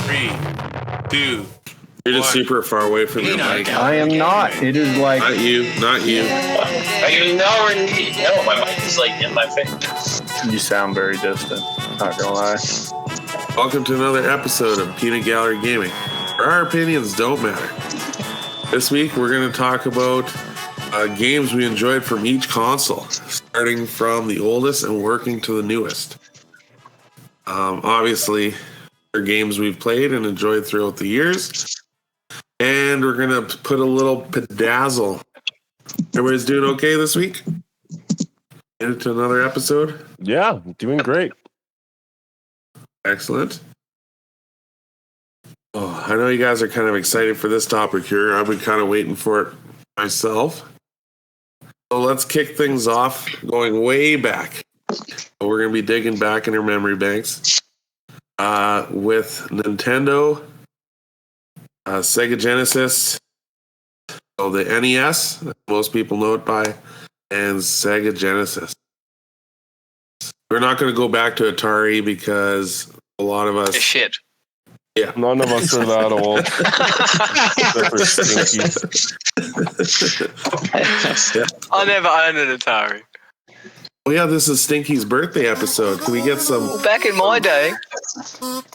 3, 2. You're just super far away from your mic. I am not. It is like... Not you. My mic is like in my face. You sound very distant. Not gonna lie. Welcome to another episode of Peanut Gallery Gaming, where our opinions don't matter. This week we're going to talk about games we enjoyed from each console, starting from the oldest and working to the newest. Obviously, they're games we've played and enjoyed throughout the years. And we're going to put a little pedazzle. Everybody's doing okay this week? Into another episode? Yeah, doing great. Excellent. Oh, I know you guys are kind of excited for this topic here. I've been kind of waiting for it myself. So let's kick things off going way back. We're going to be digging back in our memory banks with Nintendo, Sega Genesis, so the NES, that most people know it by, and Sega Genesis. We're not going to go back to Atari because a lot of us... Shit. Yeah. None of us are that old. I never owned an Atari. Well, yeah, this is Stinky's birthday episode. Can we get some... Back in my day.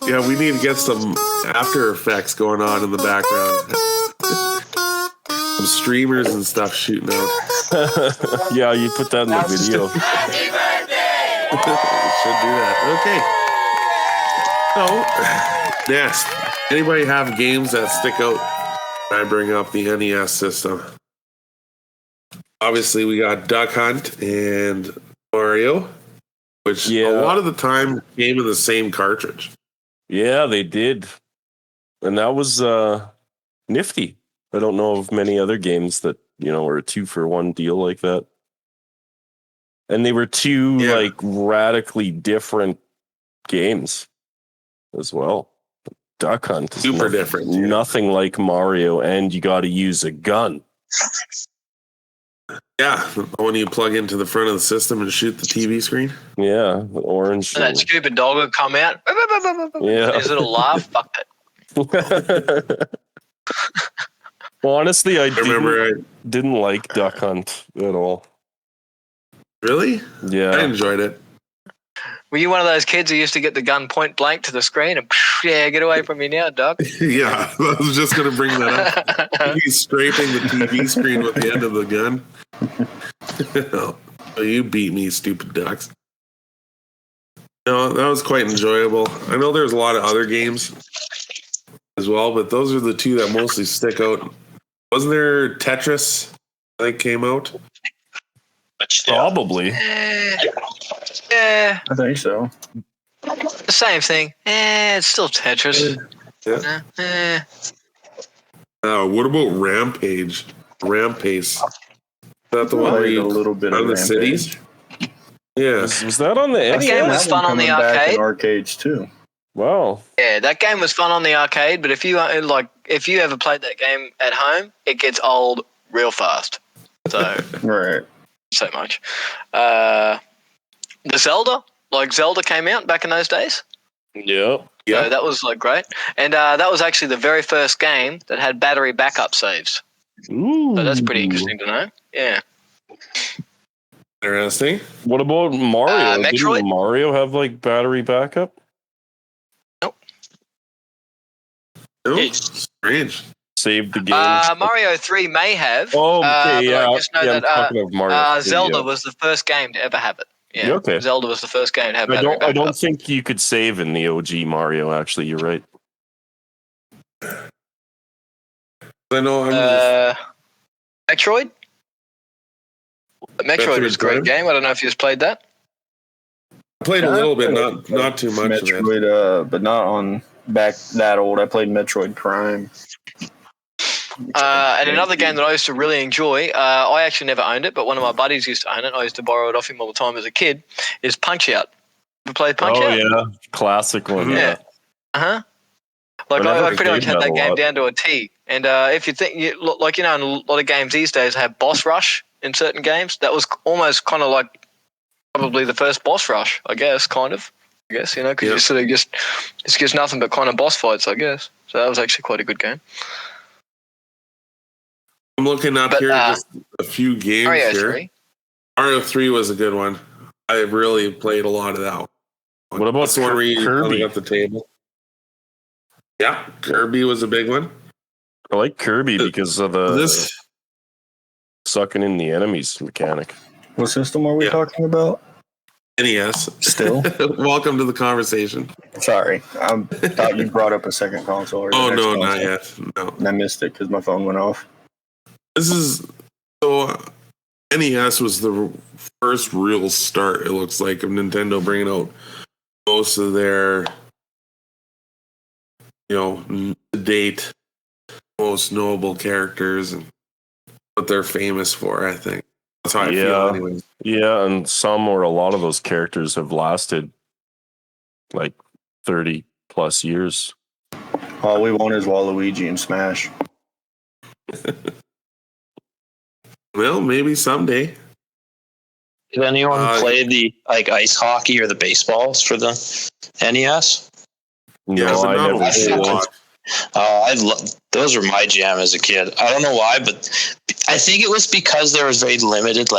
Yeah, we need to get some After Effects going on in the background. Some streamers and stuff shooting out. Yeah, you put that in the video. Happy birthday! Should do that. Okay. So, next. Anybody have games that stick out when I bring up the NES system? Obviously, we got Duck Hunt and Mario, which a lot of the time came in the same cartridge. Yeah, they did. And that was nifty. I don't know of many other games that, were a 2-for-1 deal like that. And they were two radically different games as well. Duck Hunt is super different. Nothing like Mario, and you got to use a gun. Yeah, when you plug into the front of the system and shoot the TV screen. Yeah, the orange. And that stupid dog would come out. Yeah. His little laugh. Fuck it. Well, honestly, I remember didn't like Duck Hunt at all. Really? Yeah. I enjoyed it. Were you one of those kids who used to get the gun point blank to the screen and get away from me now, Doug? Yeah, I was just going to bring that up. He's scraping the TV screen with the end of the gun. Oh, you beat me, stupid ducks. No, that was quite enjoyable. I know there's a lot of other games as well, but those are the two that mostly stick out. Wasn't there Tetris that came out? Probably. Yeah. I think so. The same thing. It's still Tetris. Yeah. What about Rampage? Is that the one where you a little bit on of the Rampage. cities? Yeah. Was that on the That NES? game was fun on the arcade. Arcades too. Wow. Yeah, that game was fun on the arcade, but if you ever played that game at home, it gets old real fast. So Right. so much. The Zelda came out back in those days. Yeah. So that was great. And that was actually the very first game that had battery backup saves. Ooh. So that's pretty interesting to know. Yeah. Interesting. What about Mario? Metroid? Didn't Mario have battery backup? Oh, strange. Saved the game. Mario 3 may have. Oh, okay, but I just know I'm talking of Mario 3, Zelda was the first game to ever have it. Yeah. Okay. Zelda was the first game to have battery backup. I don't think you could save in the OG Mario, actually. You're right. I know Metroid? Metroid was a great game. I don't know if you just played that. I played a little bit, not too much of it. Metroid, but not on back that old. I played Metroid Prime. And another game that I used to really enjoy, I actually never owned it, but one of my buddies used to own it. I used to borrow it off him all the time as a kid, is Punch-Out! Ever played Punch-Out? Oh, yeah. Classic one. Yeah. Uh-huh. I pretty much had that game down to a T. And if you think, in a lot of games these days have boss rush in certain games. That was almost kind of like probably the first boss rush, I guess, kind of. I guess, because you sort of just nothing but kind of boss fights, I guess. So that was actually quite a good game. I'm looking up here just a few games Mario here. 3. Mario 3 was a good one. I really played a lot of that one. What about That's the one where you Kirby? got the table. Yeah, Kirby was a big one. I like Kirby because of the This sucking in the enemies mechanic. What system are we talking about? NES. Still? Welcome to the conversation. Sorry. I thought you brought up a second console. Or Oh, the next no, console. not yet. No. And I missed it because my phone went off. This is so NES was the first real start, it looks like, of Nintendo bringing out most of their, to date, most knowable characters and what they're famous for, I think. That's how I feel anyways. Yeah, and some or a lot of those characters have lasted like 30 plus years. All we want is Waluigi and Smash. Well, maybe someday. Did anyone play the ice hockey or the baseballs for the NES? No, but I not never a did. whole lot. Those were my jam as a kid. I don't know why, but I think it was because there was very limited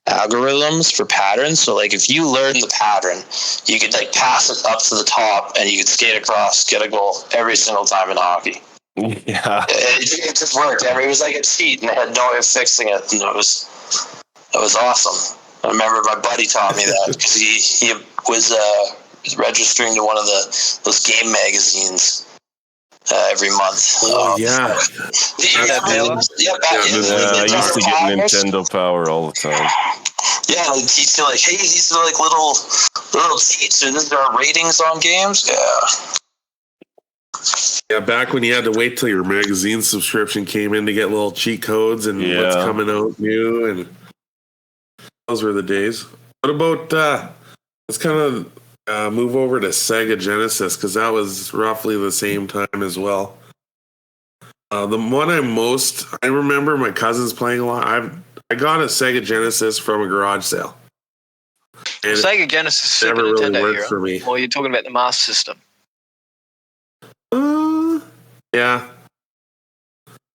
algorithms for patterns. So if you learn the pattern, you could pass it up to the top and you could skate across, get a goal every single time in hockey. Yeah. It just worked. It was like a cheat, and I had no way of fixing it. And it was awesome. I remember my buddy taught me that because he was registering to one of those game magazines every month. Oh, yeah. I used to get Nintendo Power all the time. Yeah, they teach you hey, these are little cheats, or these are ratings on games. Yeah. Yeah, back when you had to wait till your magazine subscription came in to get little cheat codes and what's coming out new, and those were the days. What about let's kind of move over to Sega Genesis, because that was roughly the same time as well. The one I remember my cousins playing a lot. I got a Sega Genesis from a garage sale. And Sega Genesis Super never really Nintendo worked era. for me. Or you're talking about the Master System? Yeah.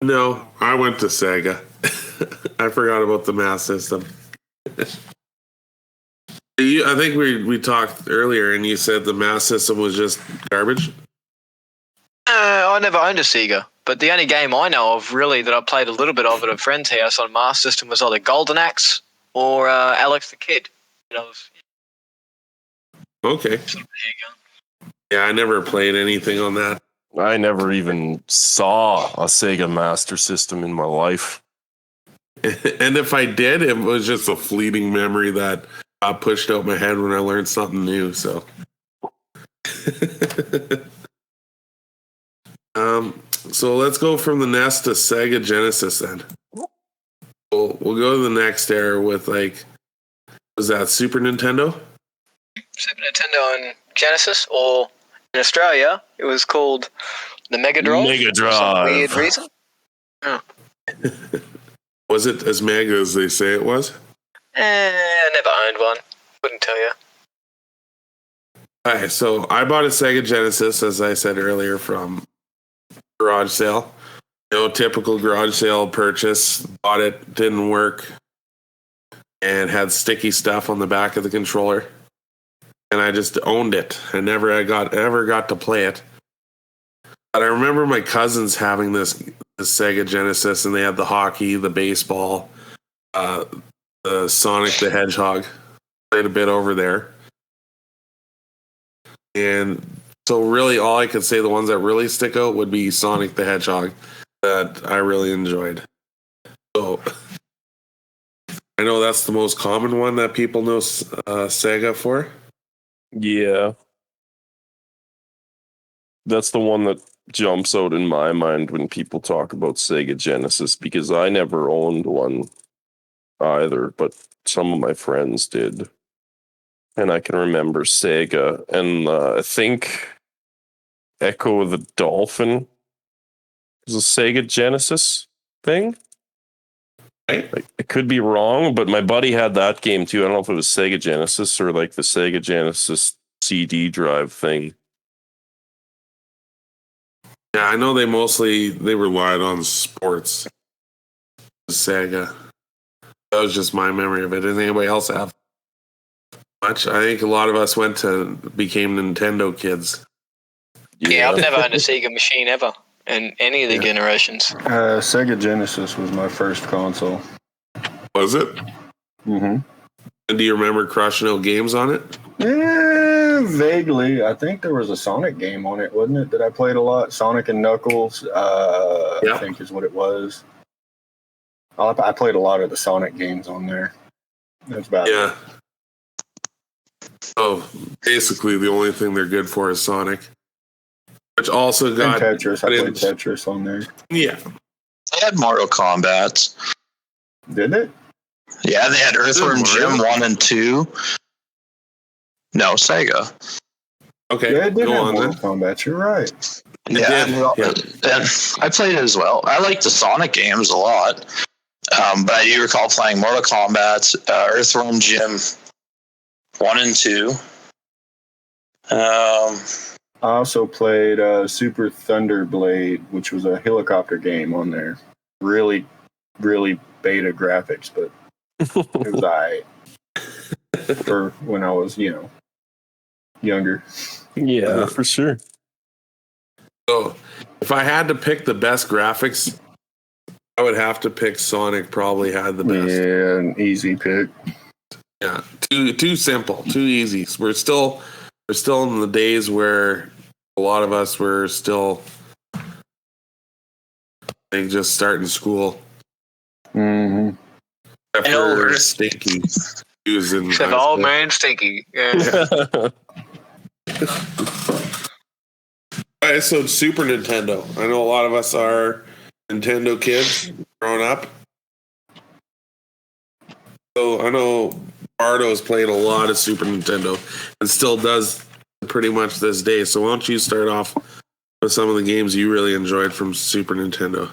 No, I went to Sega. I forgot about the Master System. I think we talked earlier, and you said the Master System was just garbage. I never owned a Sega, but the only game I know of really that I played a little bit of at a friend's house on Master System was either Goldeneye or Alex the Kid. Okay. Yeah, I never played anything on that. I never even saw a Sega Master System in my life. And if I did, it was just a fleeting memory that pushed out my head when I learned something new. So, so let's go from the NES to Sega Genesis then. We'll go to the next era with was that Super Nintendo? Super Nintendo and Genesis, or in Australia, it was called the Mega Drive. Mega For some weird reason. Oh. Was it as mega as they say it was? I never owned one. Couldn't tell you. Alright, so I bought a Sega Genesis, as I said earlier, from garage sale. Typical garage sale purchase. Bought it, didn't work, and had sticky stuff on the back of the controller. And I just owned it. I never ever got to play it. But I remember my cousins having this Sega Genesis, and they had the hockey, the baseball, the Sonic the Hedgehog. Played a bit over there. And so really all I could say, the ones that really stick out would be Sonic the Hedgehog, that I really enjoyed. So I know that's the most common one that people know Sega for. Yeah. That's the one that jumps out in my mind when people talk about Sega Genesis, because I never owned one either, but some of my friends did. And I can remember Sega, and I think Echo the Dolphin was a Sega Genesis thing. I could be wrong, but my buddy had that game too. I don't know if it was Sega Genesis or the Sega Genesis CD drive thing. Yeah, I know they relied on sports. Sega. That was just my memory of it. Did anybody else have much? I think a lot of us became Nintendo kids. Yeah, I've never owned a Sega machine ever in any of the generations. Sega Genesis was my first console. Was it? Mm-hmm. And do you remember crushing out games on it? Yeah, vaguely. I think there was a Sonic game on it, wasn't it? That I played a lot. Sonic and Knuckles, I think is what it was. I played a lot of the Sonic games on there. That's about it. So basically, the only thing they're good for is Sonic, which also got and Tetris. I played Tetris on there. Yeah, They had Mortal Kombat. Did it? Yeah, they had Earthworm Jim 1 and 2. No, Sega. Okay, Yeah, it did go have on Mortal then. Kombat. You're right. Yeah, and I played it as well. I like the Sonic games a lot. But I do recall playing Mortal Kombat, Earthworm Jim 1 and 2. I also played Super Thunder Blade, which was a helicopter game on there. Really, really beta graphics, but it was alright for when I was, younger. Yeah, for sure. So, if I had to pick the best graphics, I would have to pick Sonic. Probably had the best. Yeah, an easy pick. Yeah, too simple, too easy. We're still in the days where a lot of us were still just starting school. Mm-hmm. Except for Stinky. He was in Except old man Stinky. Yeah. Alright, so Super Nintendo. I know a lot of us are Nintendo kids growing up. So I know Bardo's played a lot of Super Nintendo and still does pretty much this day. So why don't you start off with some of the games you really enjoyed from Super Nintendo?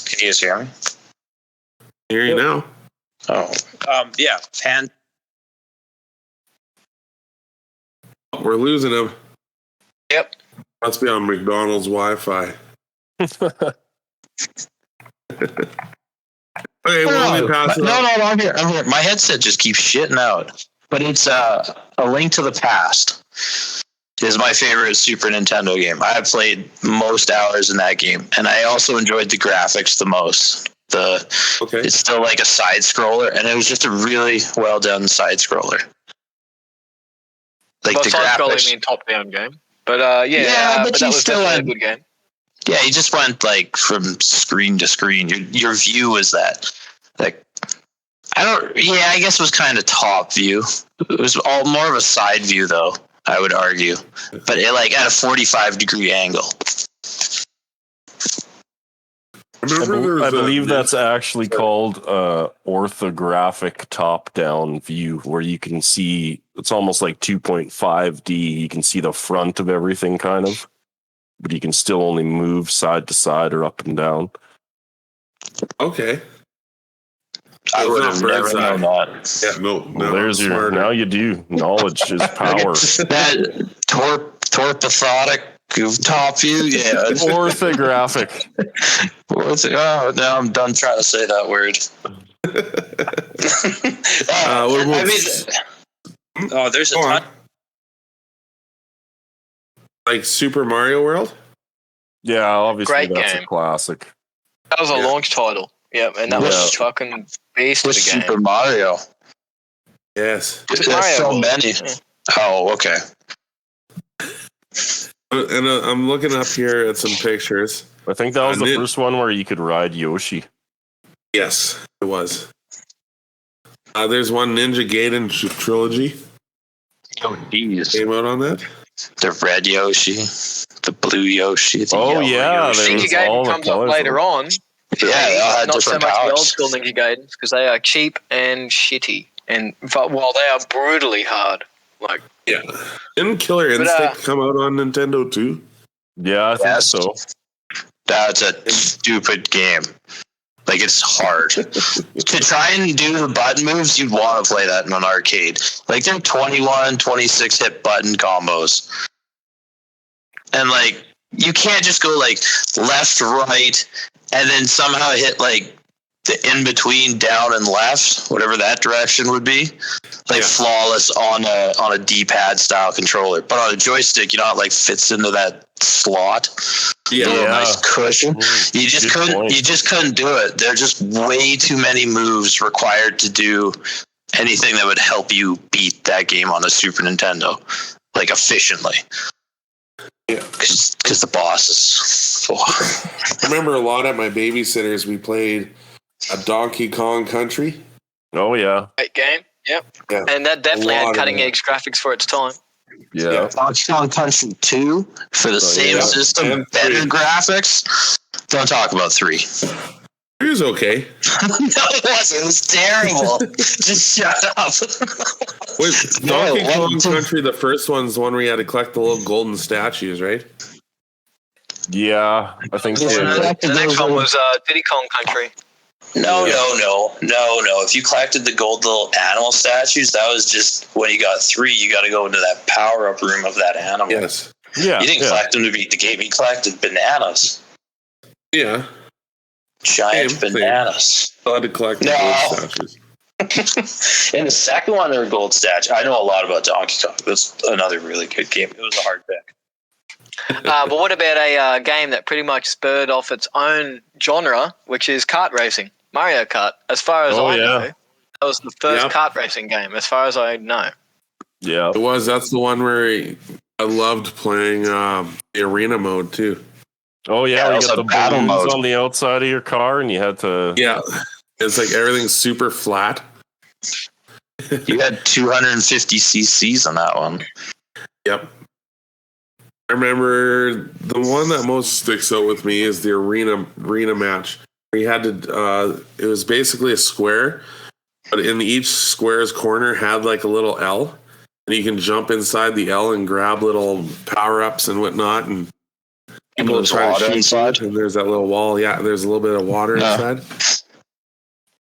Can you guys hear me? Hear you now. Oh, yeah. We're losing him. Yep. Must be on McDonald's Wi-Fi. Okay, well, let me pass it on. No, I'm here. My headset just keeps shitting out. But it's A Link to the Past is my favorite Super Nintendo game. I played most hours in that game, and I also enjoyed the graphics the most. It's still like a side scroller, and it was just a really well done side scroller. Like the side graphics. scrolling mean top down game, but but that was still definitely a good game. Yeah, you just went like from screen to screen. Your view was that, like, I guess it was kind of top view. It was all more of a side view, though, I would argue, but it like at a 45-degree angle. I believe that's actually called orthographic top-down view, where you can see, it's almost like 2.5D. You can see the front of everything, kind of, but you can still only move side to side or up and down. Okay. I would have never known that. Yeah, no. Well, there's your. Now you do. Knowledge is power. That torpathotic top view, yeah. Orthographic. Oh, now I'm done trying to say that word. There's a ton. Like Super Mario World? Yeah, obviously Great that's game. a classic. That was a launch title. Yep, and that was fucking beast of a game. Super Mario. Yes. There's Mario so World. many. Yeah. Oh, okay. And I'm looking up here at some pictures. I think that was the first one where you could ride Yoshi. Yes, it was. There's one Ninja Gaiden trilogy. Oh, geez. Came out on that. The red Yoshi, the blue Yoshi. The yellow Yoshi. Ninja Gaiden comes up later on. Yeah, not so different much the old powers. school Ninja Gaidens because they are cheap and shitty, and while they are brutally hard. Like, yeah, didn't Killer Instinct come out on Nintendo too? Yeah, I think so. That's a stupid game. Like, it's hard. To try and do the button moves, you'd want to play that in an arcade. Like, they're 21, 26 hit button combos. And, like, you can't just go, like, left, right, and then somehow hit, like, the in-between down and left, whatever that direction would be. Like, flawless on a D-pad style controller. But on a joystick, you know how it, like, fits into that slot? Yeah. A nice cushion. You just couldn't do it. There are just way too many moves required to do anything that would help you beat that game on the Super Nintendo, like, efficiently. Yeah, because the boss is. I remember a lot at my babysitters. We played a Donkey Kong Country. Oh yeah, Great game. Yep. Yeah. And that definitely had cutting edge graphics for its time. yeah. Donkey Kong Country 2 for the same system, And better 3. graphics. Don't talk about 3. It was okay. No, it wasn't. It was terrible. Just shut up. Was Donkey Kong Country the first one's the one where you had to collect the little golden statues, right? Yeah, I think so. The next one was Diddy Kong Country. No. If you collected the gold little animal statues, that was just when you got 3, you got to go into that power-up room of that animal. Yes. Yeah, You didn't collect them to beat the game. You collected bananas. Yeah. Giant Same thing. bananas. I had to collect the No. gold statues. In the second one, there were gold statues. I know a lot about Donkey Kong. That's another really good game. It was a hard pick. But what about a game that pretty much spurred off its own genre, which is kart racing? Mario Kart. As far as I know, that was the first kart racing game, as far as I know. Yeah, It was. That's the one where I loved playing the arena mode too. oh yeah. Yeah, You also got the battle balloons mode. on the outside of your car, and you had to. Yeah. It's like everything's super flat. You had 250 cc's on that one. Yep. I remember the one that most sticks out with me is the arena match. We had to. It was basically a square, but in each square's corner had like a little L, and you can jump inside the L and grab little power ups and whatnot. And people there's try to water shoot inside? you, and there's that little wall. Yeah, there's a little bit of water inside.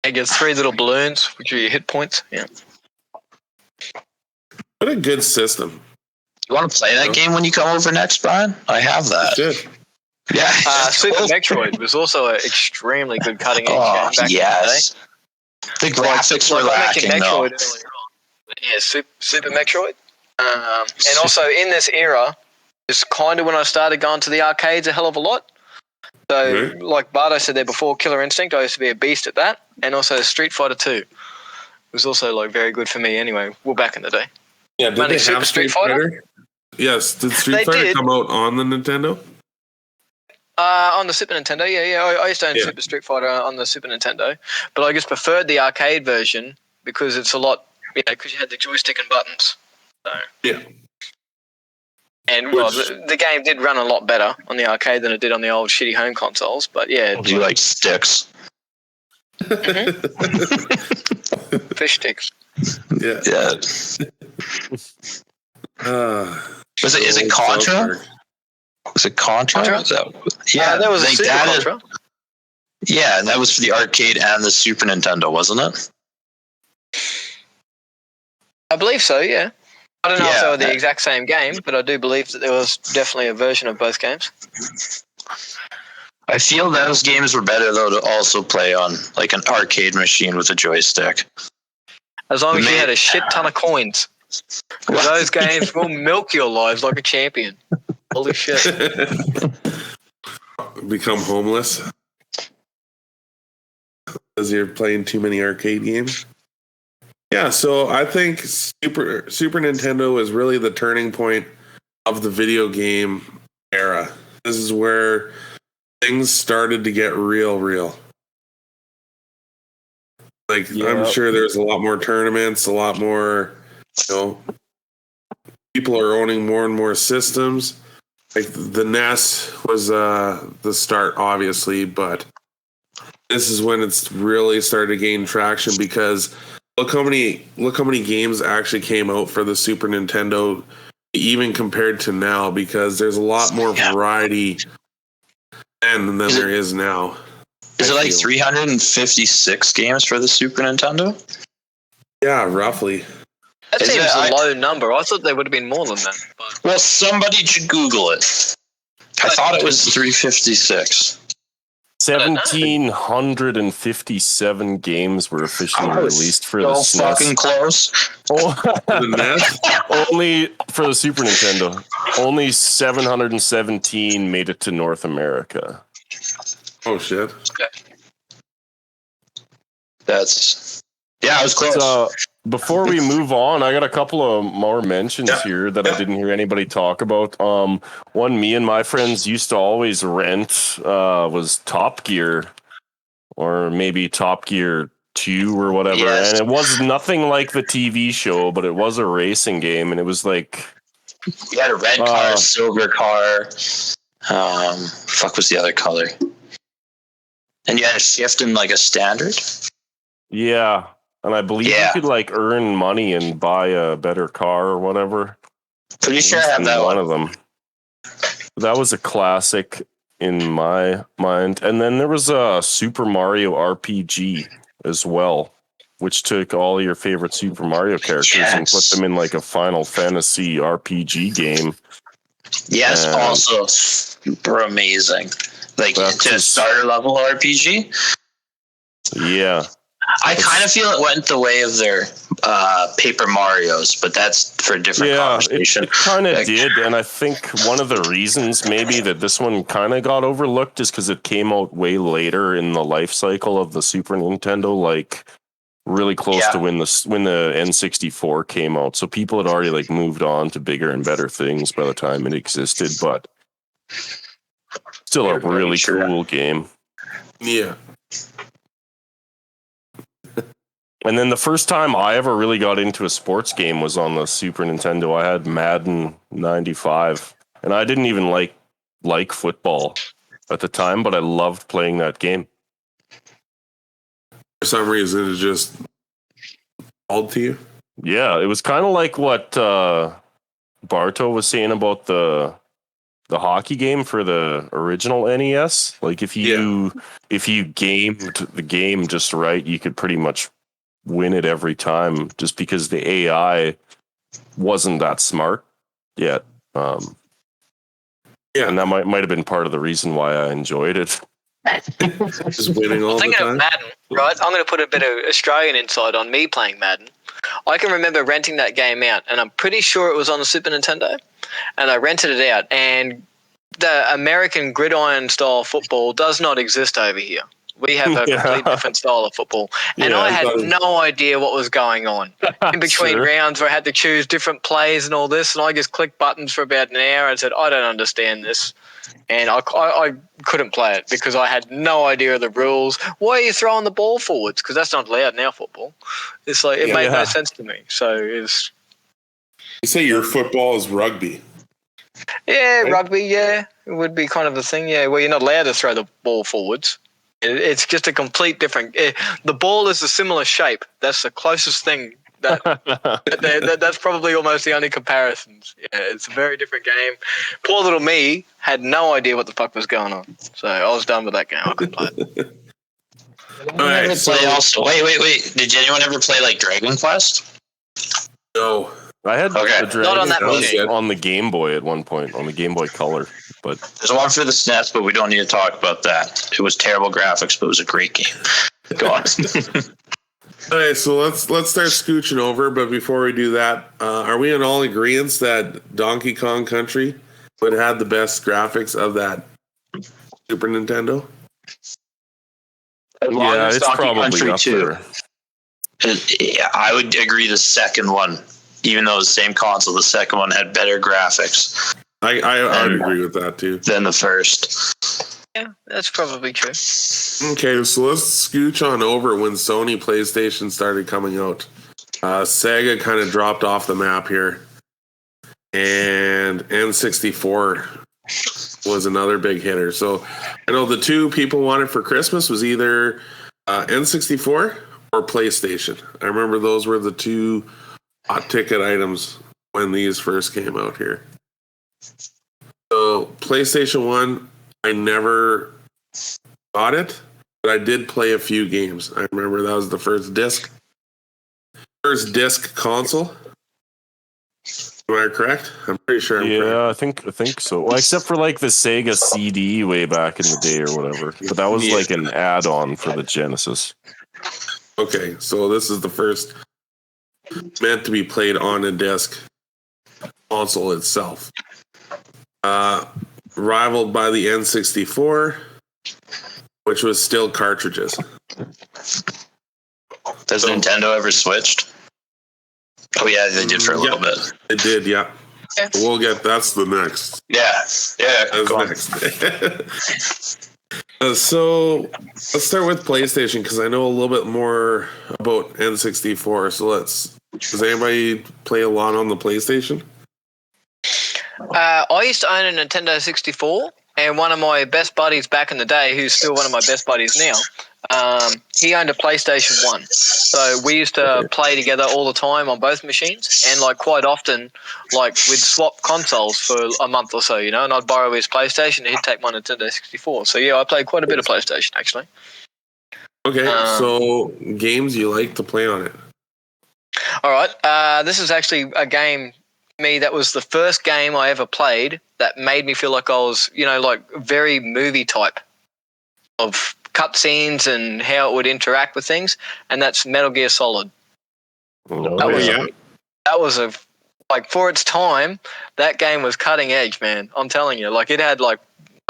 It gets 3 little balloons, which are your hit points. Yeah. What a good system. You want to play that game when you come over next, Brian? I have that. Good. Yeah. Super Metroid was also an extremely good cutting edge Oh, game back yes. The graphics were I lacking, mentioned though. Metroid earlier on. Yeah, Super Metroid. And also in this era, is kind of when I started going to the arcades a hell of a lot. So, like Bardo said there before, Killer Instinct, I used to be a beast at that. And also Street Fighter 2 was also like very good for me anyway, well, back in the day. Yeah, did Only they Super have Street Fighter? Yes. Did They Street Fighter did. come out on the Nintendo? On the Super Nintendo, yeah. I used to own Super Street Fighter on the Super Nintendo. But I just preferred the arcade version because it's a lot, because you had the joystick and buttons. So. Yeah. And well, the game did run a lot better on the arcade than it did on the old shitty home consoles. But yeah, Do you like sticks? fish sticks. Yeah. Yeah. Is it Contra? Was it Contra? Contra? Yeah, that was a like Super that Contra. Yeah, and that was for the arcade and the Super Nintendo, wasn't it? I believe so. Yeah. I don't know if they Yeah. were the exact same game, but I do believe that there was definitely a version of both games. I feel those games were better though to also play on like an arcade machine with a joystick. As long as you had a shit ton of coins. Because those games will milk your lives like a champion. Holy shit. Become homeless because you're playing too many arcade games. Yeah, so I think Super Nintendo is really the turning point of the video game era. This is where things started to get real. Like, I'm sure there's a lot more tournaments, a lot more, people are owning more and more systems. Like, the NES was the start, obviously, but this is when it's really started to gain traction because look how many games actually came out for the Super Nintendo, even compared to now, because there's a lot more variety than there is now. Is it like 356 games for the Super Nintendo? Yeah, roughly. That Is seems it- a low number. I thought there would have been more than that. But Well, somebody should Google it. I thought it was 356. 1,757 games were officially I was released for so the SNES. fucking close. The NES? Only for the Super Nintendo. Only 717 made it to North America. Oh shit! That's I was close. So, before we move on, I got a couple of more mentions here that I didn't hear anybody talk about. One me and my friends used to always rent was Top Gear, or maybe Top Gear 2 or whatever. Yes. And it was nothing like the TV show, but it was a racing game, and it was like You had a red car, a silver car. Fuck was the other color? And you had a shift in like a standard. yeah. And I believe Yeah. you could like earn money and buy a better car or whatever. Pretty sure I have that one one. of them. That was a classic in my mind. And then there was a Super Mario RPG as well, which took all your favorite Super Mario characters and put them in like a Final Fantasy RPG game. Yes, And also super amazing. Like That's to a just- starter level RPG. Yeah. I kind of feel it went the way of their Paper Marios, but that's for a different Yeah, conversation. it kind of Like- did. And I think one of the reasons maybe that this one kind of got overlooked is because it came out way later in the life cycle of the Super Nintendo, like really close to when the N64 came out. So people had already like moved on to bigger and better things by the time it existed, but still a really cool game. Yeah. And then the first time I ever really got into a sports game was on the Super Nintendo. I had Madden 95, and I didn't even like football at the time, but I loved playing that game. For some reason, it just called to you. Yeah, it was kind of like what Barto was saying about the hockey game for the original NES. Like if you gamed the game just right, you could pretty much win it every time, just because the AI wasn't that smart yet. Yeah. And that might have been part of the reason why I enjoyed it. Just winning all the thinking of time. Madden, right? I'm going to put a bit of Australian insight on me playing Madden. I can remember renting that game out, and I'm pretty sure it was on the Super Nintendo, and I rented it out, and the American gridiron style football does not exist over here. We have a complete different style of football. And Yeah, I had no idea what was going on. In between rounds where I had to choose different plays and all this, and I just clicked buttons for about an hour and said, I don't understand this. And I couldn't play it because I had no idea of the rules. Why are you throwing the ball forwards? Because that's not allowed in our football. It's like, it made no sense to me. So it's... You say your football is rugby. Yeah, rugby, yeah. It would be kind of a thing, yeah, where you're not allowed to throw the ball forwards. It's just a complete different... the ball is a similar shape. That's the closest thing. That's probably almost the only comparisons. Yeah, it's a very different game. Poor little me had no idea what the fuck was going on. So I was done with that game. I couldn't play it. All right, so Wait. Did anyone ever play like Dragon Quest? no. I had Okay. the Not on that Dragon Quest machine. on the Game Boy at one point, on the Game Boy Color. But There's one for the SNES, but we don't need to talk about that. It was terrible graphics, but it was a great game. Go on. All right, so let's start scooching over. But before we do that, are we in all agreement that Donkey Kong Country would have the best graphics of that Super Nintendo? As long yeah, as it's Donkey probably Country up 2. there. Yeah, I would agree the second one, even though it's the same console, the second one had better graphics I would agree with that too. than the first. Yeah, that's probably true. Okay, so let's scooch on over when Sony PlayStation started coming out. Sega kind of dropped off the map here. And N64 was another big hitter. So I know the two people wanted for Christmas was either N64 or PlayStation. I remember those were the two hot ticket items when these first came out here. So PlayStation 1, I never got it. but I did play a few games. I remember that was the first disc console. Am I correct? I'm pretty sure I'm correct. I think so. Well, except for like the Sega CD way back in the day or whatever. But that was like an add-on for the Genesis. Okay, so this is the first meant to be played on a disc console itself. Rivaled by the N64, which was still cartridges. Has Nintendo ever switched? Oh yeah, they did for a little bit. They did, yeah. We'll get that's the next. Yeah. That's Go on. next. So let's start with PlayStation because I know a little bit more about N64. So does anybody play a lot on the PlayStation? I used to own a Nintendo 64, and one of my best buddies back in the day, who's still one of my best buddies now, he owned a PlayStation 1. So we used to play together all the time on both machines, and like quite often, like we'd swap consoles for a month or so, and I'd borrow his PlayStation and he'd take my Nintendo 64. So yeah, I played quite a bit of PlayStation actually. Okay, so games you like to play on it? All right, this is actually a game. Me, that was the first game I ever played that made me feel like I was, like very movie type of cutscenes and how it would interact with things, and that's Metal Gear Solid. That was for its time, that game was cutting edge, man. I'm telling you, like it had like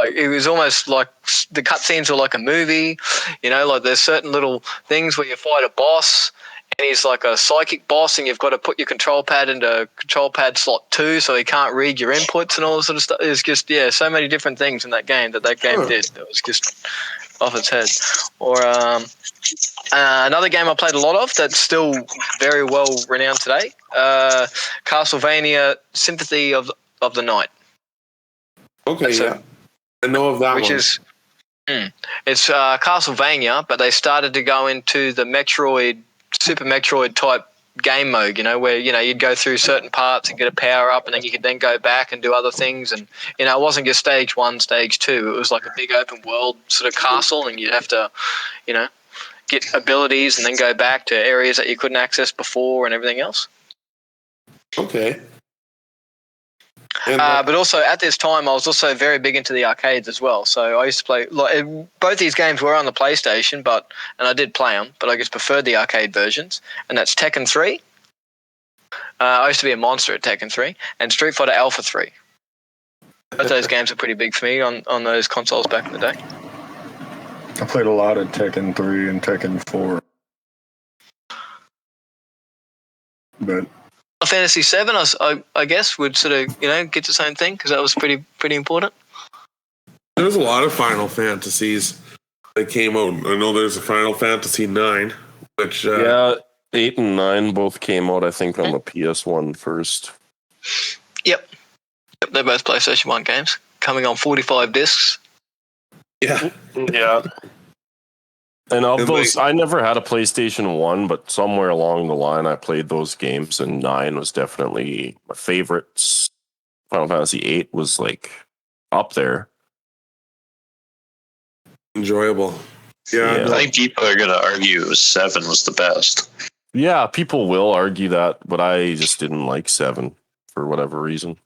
it was almost like the cutscenes were like a movie, like there's certain little things where you fight a boss. And he's like a psychic boss, and you've got to put your control pad into control pad slot 2 so he can't read your inputs and all this sort of stuff. It's just, so many different things in that game did. That was just off its head. Or another game I played a lot of that's still very well renowned today, Castlevania Symphony of the Night. Okay, I know of that one. Which is... it's Castlevania, but they started to go into the Super Metroid type game mode, where, you'd go through certain parts and get a power up, and then you could then go back and do other things. And, it wasn't just stage 1, stage 2. It was like a big open world sort of castle, and you'd have to, get abilities and then go back to areas that you couldn't access before and everything else. Okay. But also at this time, I was also very big into the arcades as well. So I used to play both these games were on the PlayStation, and I did play them, but I just preferred the arcade versions. And that's Tekken 3. I used to be a monster at Tekken 3 and Street Fighter Alpha 3. Both those games were pretty big for me on those consoles back in the day. I played a lot of Tekken 3 and Tekken 4. But Fantasy 7, I guess, would sort of, get the same thing because that was pretty important. There's a lot of Final Fantasies that came out. I know there's a Final Fantasy 9, which... 8 and 9 both came out, I think, on the PS1 first. Yep. They're both PlayStation 1 games, coming on 45 discs. Yeah. And of those, I never had a PlayStation 1, but somewhere along the line, I played those games, and 9 was definitely my favorites. Final Fantasy 8 was, up there. Enjoyable. Yeah. I think people are going to argue 7 was the best. Yeah, people will argue that, but I just didn't like 7 for whatever reason.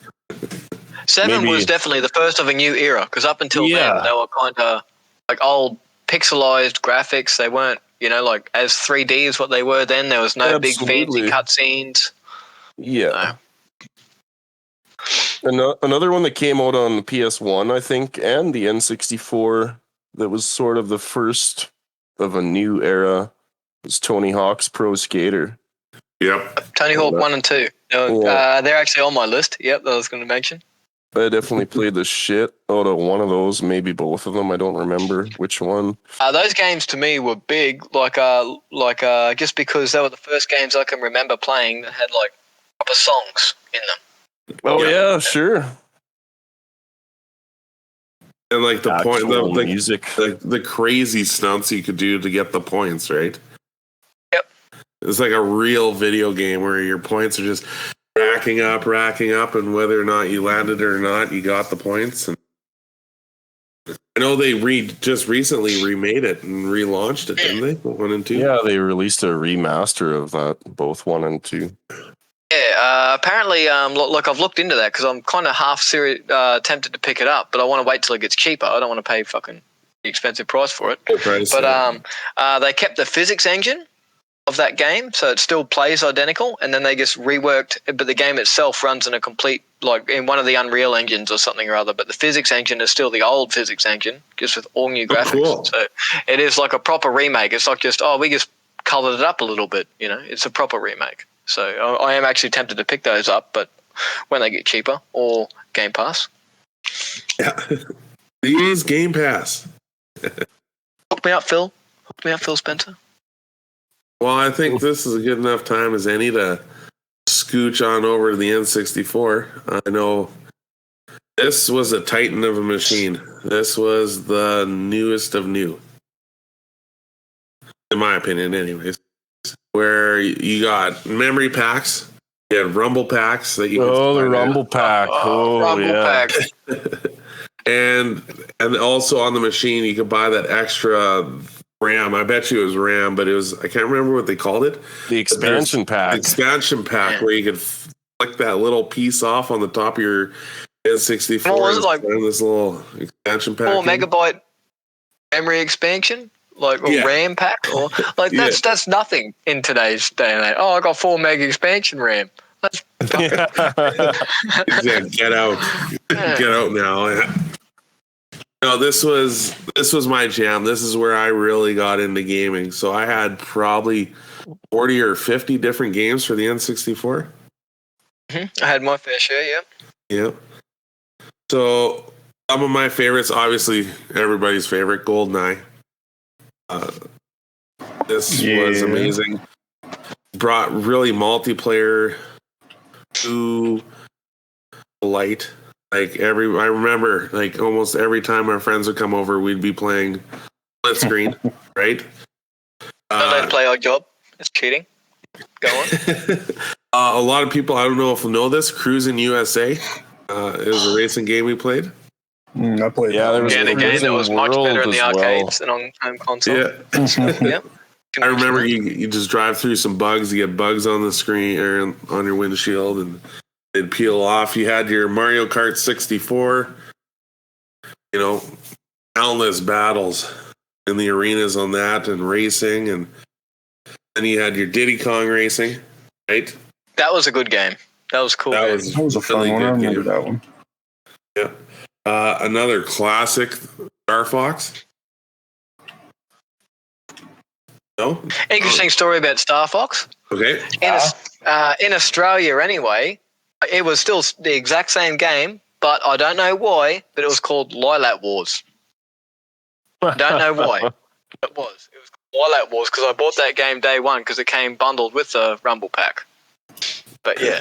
7 was definitely the first of a new era, because up until then, they were kind of old pixelized graphics. They weren't, as 3D as what they were then. There was no big fancy cutscenes. Yeah. Another one that came out on the PS1, I think, and the N64 that was sort of the first of a new era was Tony Hawk's Pro Skater. Yep. Tony Hawk 1 and 2. They're actually on my list. Yep, that I was going to mention. I definitely played the shit out of one of those, maybe both of them. I don't remember which one. Those games to me were big, just because they were the first games I can remember playing that had proper songs in them. Oh yeah, sure. And the music, the crazy stunts you could do to get the points, right? Yep. It's like a real video game where your points are just racking up, and whether or not you landed or not, you got the points. And know they just recently remade it and relaunched it, didn't they? 1 and 2. Yeah, they released a remaster of that, both 1 and 2. Yeah, apparently, look, I've looked into that because I'm kind of tempted to pick it up, but I want to wait till it gets cheaper. I don't want to pay fucking the expensive price for it. They kept the physics engine of that game, so it still plays identical, and then they just reworked, but the game itself runs in a complete, like in one of the Unreal engines or something or other, but the physics engine is still the old physics engine, just with all new graphics. Cool. So it is like a proper remake. It's not just, we just colored it up a little bit, it's a proper remake. So I am actually tempted to pick those up, but when they get cheaper or Game Pass. Yeah. These Game Pass. Hook me up, Phil. Hook me up, Phil Spencer. Well, I think this is a good enough time as any to scooch on over to the N64. I know this was a titan of a machine. This was the newest of new. In my opinion, anyways. Where you got memory packs, you had rumble packs that you could the rumble pack. Rumble pack. and also on the machine you could buy that extra RAM. I bet you it was RAM, but it was, I can't remember what they called it. The expansion pack. The expansion pack where you could flick that little piece off on the top of your N64. What was it like? This little expansion pack. 4 megabyte memory expansion? Like a RAM pack? Or like that's nothing in today's day and age. I got 4 meg expansion RAM. That's Get out. Get out now. No, this was my jam. This is where I really got into gaming. So I had probably 40 or 50 different games for the N64. I had my fair share, yeah. Yeah. So some of my favorites, obviously everybody's favorite, Goldeneye. This was amazing. Brought really multiplayer to light. I remember almost every time our friends would come over, we'd be playing split screen, right? Don't play our job. It's cheating. Go on. A lot of people, I don't know if you know this, Cruising USA is a racing game we played. I played. Yeah, there was a game that was much better in the arcades than on home console. Yeah. I remember you just drive through some bugs, you get bugs on the screen or on your windshield, and they'd peel off. You had your Mario Kart 64, countless battles in the arenas on that and racing, and then you had your Diddy Kong racing, right? That was a good game. That was cool. That was a fun one. I remember that one. Yeah. Another classic, Star Fox. No? Interesting story about Star Fox. Okay. In Australia, anyway, it was still the exact same game, but I don't know why, but it was called Lilac Wars. Don't know why. It was called Lilac Wars because I bought that game day one because it came bundled with the Rumble Pack. But yeah.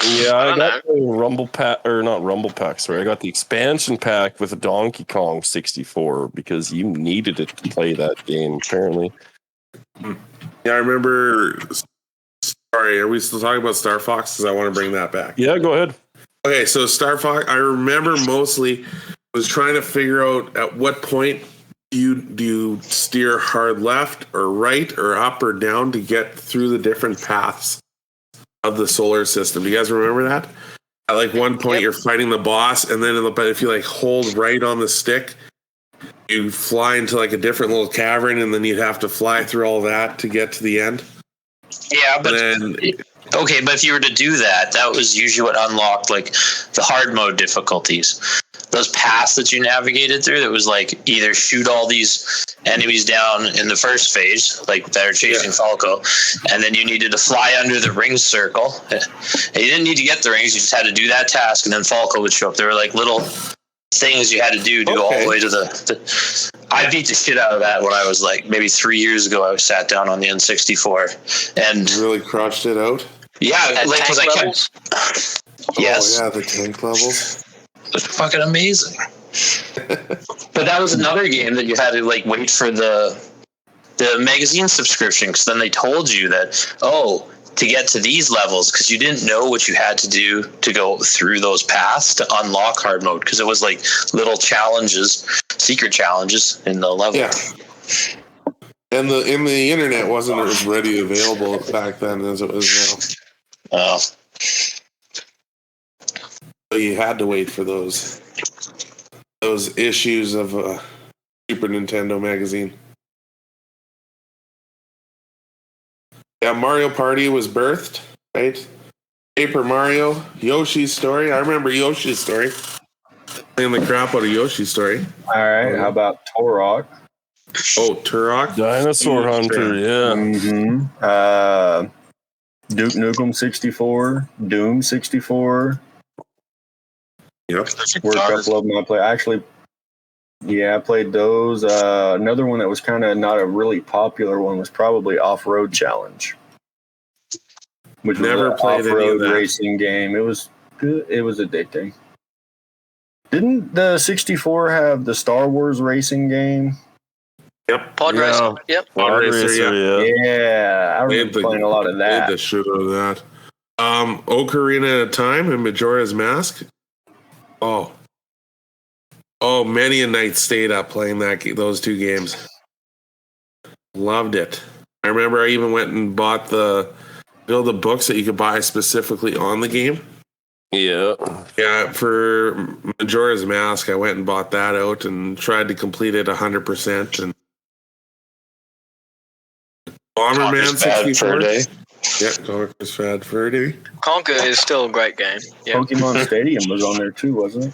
Yeah, I got the Rumble Pack, or not Rumble Pack, sorry. I got the expansion pack with a Donkey Kong 64 because you needed it to play that game, apparently. Yeah, I remember. Sorry, are we still talking about Star Fox? Because I want to bring that back. Yeah, go ahead. Okay, so Star Fox, I remember mostly was trying to figure out at what point do you steer hard left or right or up or down to get through the different paths of the solar system. Do you guys remember that? At one point you're fighting the boss, and then if you hold right on the stick, you fly into a different little cavern, and then you'd have to fly through all that to get to the end. Yeah, but okay, but if you were to do that, that was usually what unlocked the hard mode difficulties. Those paths that you navigated through, that was either shoot all these enemies down in the first phase, that are chasing Falco, and then you needed to fly under the ring circle. And you didn't need to get the rings, you just had to do that task, and then Falco would show up. There were little things you had to do to go all the way to the I beat the shit out of that when I was maybe 3 years ago. I sat down on the N64 and really crushed it out. Yeah, because I kept. Yes. Oh yeah, the tank levels. It was fucking amazing. But that was another game that you had to wait for the magazine subscription, because then they told you that to get to these levels because you didn't know what you had to do to go through those paths to unlock hard mode because it was like little challenges, secret challenges in the level. Yeah. And the internet wasn't as ready available back then as it was now. Oh. So you had to wait for those issues of Super Nintendo magazine. Yeah, Mario Party was birthed, right? Paper Mario, Yoshi's Story. I remember Yoshi's Story. Playing the crap out of Yoshi's Story. All right, how about Turok? Oh, Turok. Dinosaur Hunter, yeah. Mm-hmm. Duke Nukem 64, Doom 64. Yep. Were a couple of them I played. Actually, yeah, I played those. Another one that was kind of not a really popular one was probably Off-Road Challenge, which Never was played an any of off-road that. racing game. It was good. It was addicting. Didn't the 64 have the Star Wars racing game? Yep. Pod Yeah. Racer. Yep. Pod Racer, yeah. Yeah, I remember playing a lot of Played that. the shit out of that. Ocarina of Time and Majora's Mask. Oh, many a night stayed up playing those two games. Loved it. I remember I even went and bought the books that you could buy specifically on the game. Yeah. Yeah, for Majora's Mask, I went and bought that out and tried to complete it 100%. And Bomberman Conker's bad for 64. a day. Yeah, Conker's bad for a day. Conker is still a great game. Yeah. Pokemon Stadium was on there too, wasn't it?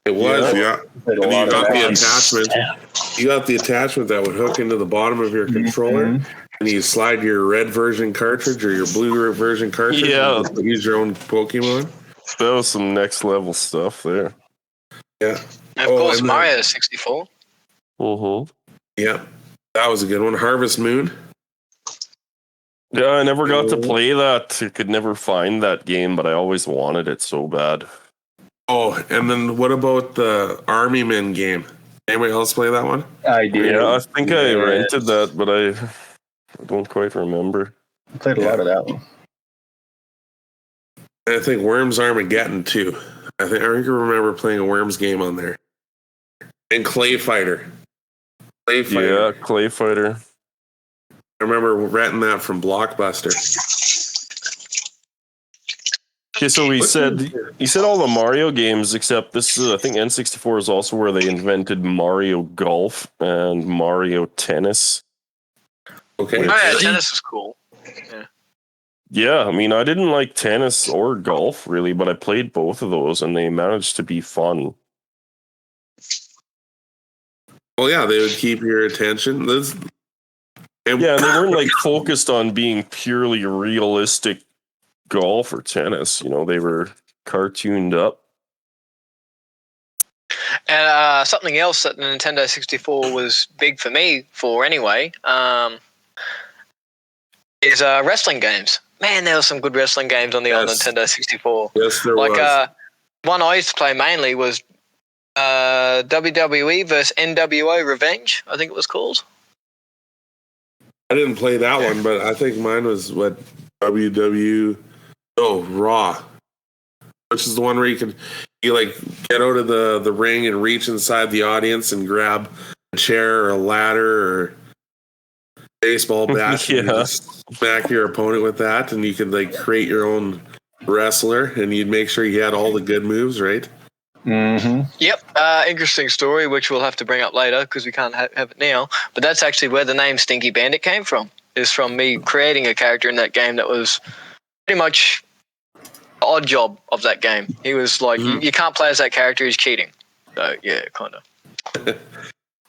It was, yeah. Played a And lot you of got the that. attachment. You got the attachment that would hook into the bottom of your controller, Mhm. and you slide your red version cartridge or your blue version cartridge. Yeah. And use your own Pokemon. That was some next level stuff there. Yeah, And of course, and then- Mario 64. Mm-hmm. yeah, that was a good one. Harvest Moon. Yeah, I never got to play that. I could never find that game, but I always wanted it so bad. Oh, and then what about the Army Men game? Anybody else play that one? I did. Yeah, I think I Yes. rented that, but I don't quite remember. I played a lot of that one. And I think Worms Armageddon too. I can remember playing a Worms game on there. And Clay Fighter. Yeah, Clay Fighter. I remember renting that from Blockbuster. Okay, so he said all the Mario games except this. I think N64 is also where they invented Mario Golf and Mario Tennis. Okay. Oh yeah, tennis is cool. Yeah, I mean, I didn't like tennis or golf really, but I played both of those, and they managed to be fun. Well, yeah, they would keep your attention. Yeah, and they weren't like focused on being purely realistic golf or tennis. You know, they were cartooned up. And something else that the Nintendo 64 was big for me for anyway is wrestling games. Man, there were some good wrestling games on the old Nintendo 64. Yes, there was. One I used to play mainly was WWE versus NWO Revenge, I think it was called. I didn't play that one, but I think mine was Raw, which is the one where you like get out of the ring and reach inside the audience and grab a chair or a ladder or baseball bat and you just smack your opponent with that, and you could like create your own wrestler, and you'd make sure you had all the good moves, right? Mm-hmm. Yep. Interesting story, which we'll have to bring up later because we can't have it now. But that's actually where the name Stinky Bandit came from. Is from me creating a character in that game that was pretty much the odd job of that game. He was like, you can't play as that character, he's cheating. So, yeah, kind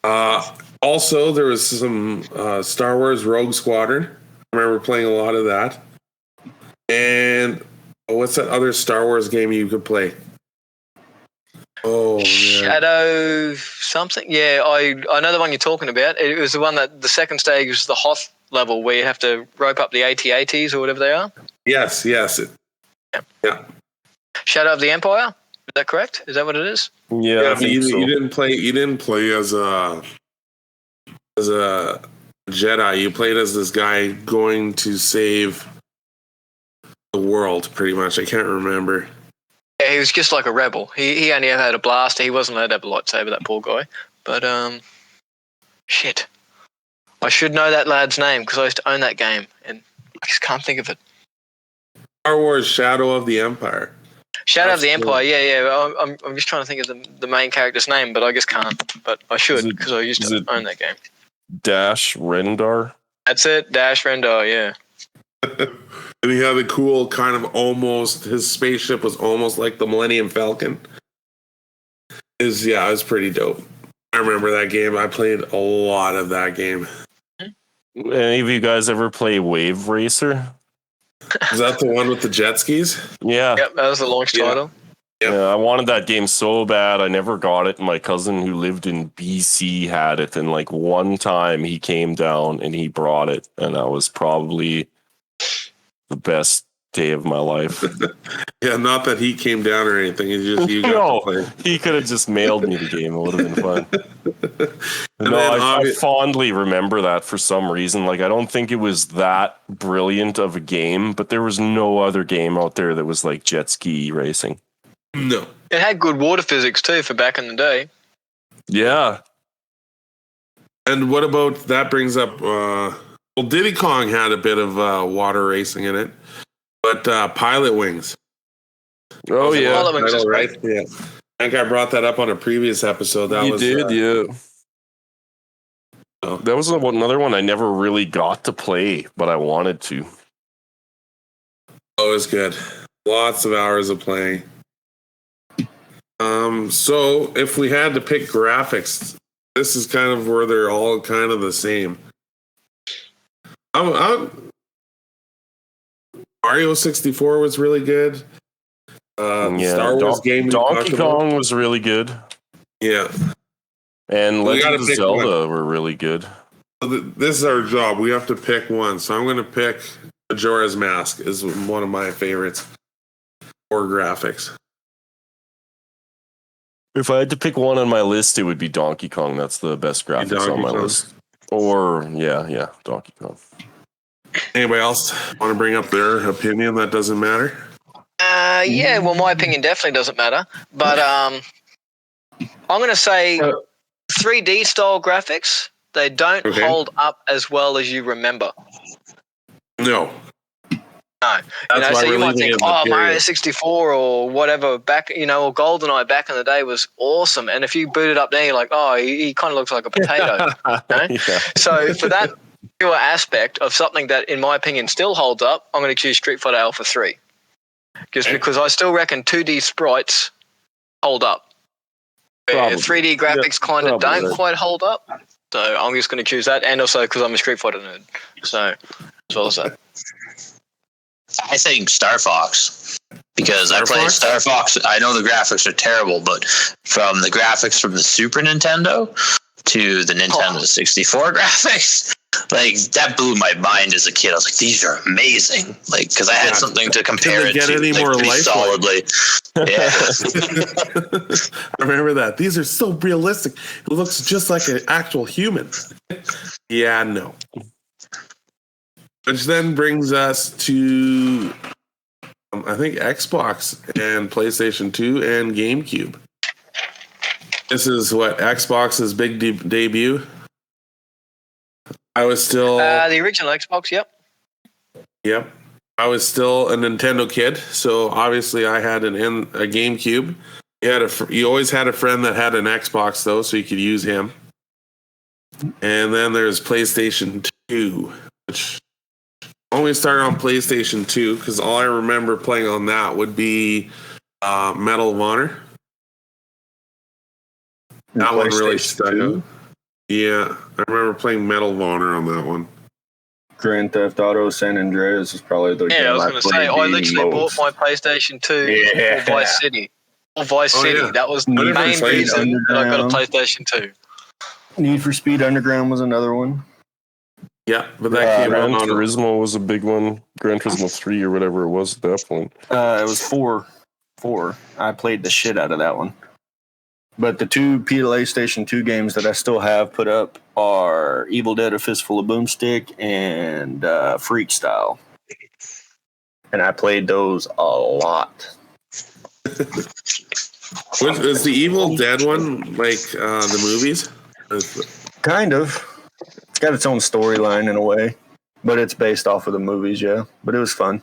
of. Also, there was some Star Wars Rogue Squadron. I remember playing a lot of that. And what's that other Star Wars game you could play? Oh, man. Shadow something? Yeah, I know the one you're talking about. It was the one that the second stage was the Hoth level where you have to rope up the AT-ATs or whatever they are. Yes. Yeah. Shadow of the Empire? Is that correct? Is that what it is? Yeah, I but think so. you didn't play as a Jedi. You played as this guy going to save the world, pretty much. I can't remember. Yeah, he was just like a rebel. He only ever had a blaster. He wasn't allowed to have a lightsaber, that poor guy. But, shit. I should know that lad's name because I used to own that game, and I just can't think of it. Star Wars Shadow of the Empire. Shadow of the Empire, yeah. I'm just trying to think of the main character's name, but I just can't. But I should because I used to own that game. Dash Rendar? That's it, Dash Rendar, yeah. And he had a cool kind of almost, his spaceship was almost like the Millennium Falcon. It was pretty dope. I remember that game. I played a lot of that game. Any of you guys ever play Wave Racer? Is that the one with the jet skis? Yeah. Yep, that was the launch title. Yep. Yeah, I wanted that game so bad. I never got it. My cousin who lived in BC had it. And like one time he came down and he brought it. And that was probably the best day of my life. Yeah, not that he came down or anything. It's just you got No, to play. he could have just mailed me the game. It would have been fun. And No, then I fondly remember that for some reason. Like, I don't think it was that brilliant of a game, but there was no other game out there that was like jet ski racing. No. It had good water physics too for back in the day. Yeah. And what about, that brings up, well, Diddy Kong had a bit of water racing in it, but Pilot Wings. Oh, yeah. Pilot Wings is Right? Yeah. I think I brought that up on a previous episode. That You was, did, yeah. Oh. That was another one I never really got to play, but I wanted to. Oh, it was good. Lots of hours of playing. So if we had to pick graphics, this is kind of where they're all kind of the same. Mario 64 was really good. Star Wars game. Donkey Kong was really good. Yeah. And We gotta Legend of pick Zelda were really good. So this is our job. We have to pick one. So I'm going to pick Majora's Mask is one of my favorites for graphics. If I had to pick one on my list, it would be Donkey Kong. That's the best graphics on my list. Or, yeah, Donkey Kong. Anybody else want to bring up their opinion? That doesn't matter. Yeah, well, my opinion definitely doesn't matter. But I'm going to say 3D style graphics, they don't hold up as well as you remember. No. No. So you might think, Mario 64 or whatever, back, or Goldeneye back in the day was awesome. And if you boot it up now, you're like, he kind of looks like a potato. Yeah. So for that pure aspect of something that, in my opinion, still holds up, I'm going to choose Street Fighter Alpha 3. Just because I still reckon 2D sprites hold up. Probably. 3D graphics kind of don't right. quite hold up. So I'm just going to choose that. And also because I'm a Street Fighter nerd. So, as well as that. I think Star Fox, because I played Star Fox. I know the graphics are terrible, but from the graphics from the Super Nintendo to the Nintendo 64 graphics, like that blew my mind as a kid. I was like, these are amazing. Like, because I had something to compare it to any more pretty solidly. Yeah. I remember that. These are so realistic. It looks just like an actual human. Yeah, no. Which then brings us to, I think, Xbox and PlayStation 2 and GameCube. This is what, Xbox's big debut? I was still... the original Xbox, yep. Yep. I was still a Nintendo kid, so obviously I had a GameCube. You always had a friend that had an Xbox, though, so you could use him. And then there's PlayStation 2, which... only started on PlayStation 2 because all I remember playing on that would be Medal of Honor. That one really stuck out. Yeah, I remember playing Medal of Honor on that one. Grand Theft Auto San Andreas is probably the game I was going to say, I literally bought my PlayStation 2 for Vice City. City. That was the main reason that I got a PlayStation 2. Need for Speed Underground was another one. Yeah, but that came Gran out on Turismo was a big one. Gran Turismo 3 or whatever it was at that point. It was 4. I played the shit out of that one. But the two PlayStation 2 games that I still have put up are Evil Dead: A Fistful of Boomstick and Freak Style. and I played those a lot. Is the Evil Dead one like the movies? Kind of. It's got its own storyline in a way, but it's based off of the movies, yeah. But it was fun.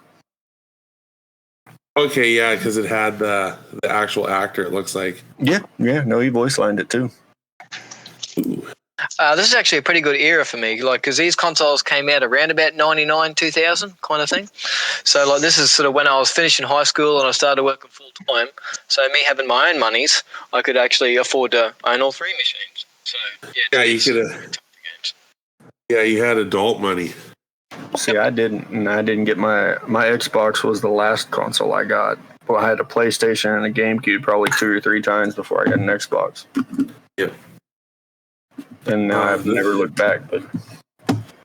Okay, yeah, because it had the actual actor, it looks like. Yeah. No, he voice lined it too. Ooh. This is actually a pretty good era for me, like, because these consoles came out around about 99, 2000 kind of thing. So, like, this is sort of when I was finishing high school and I started working full time. So, me having my own monies, I could actually afford to own all three machines. So, Yeah, you could have. Yeah, you had adult money. See, I didn't get my Xbox was the last console I got. Well, I had a PlayStation and a GameCube probably 2 or 3 times before I got an Xbox. Yeah. And now I've never looked back. But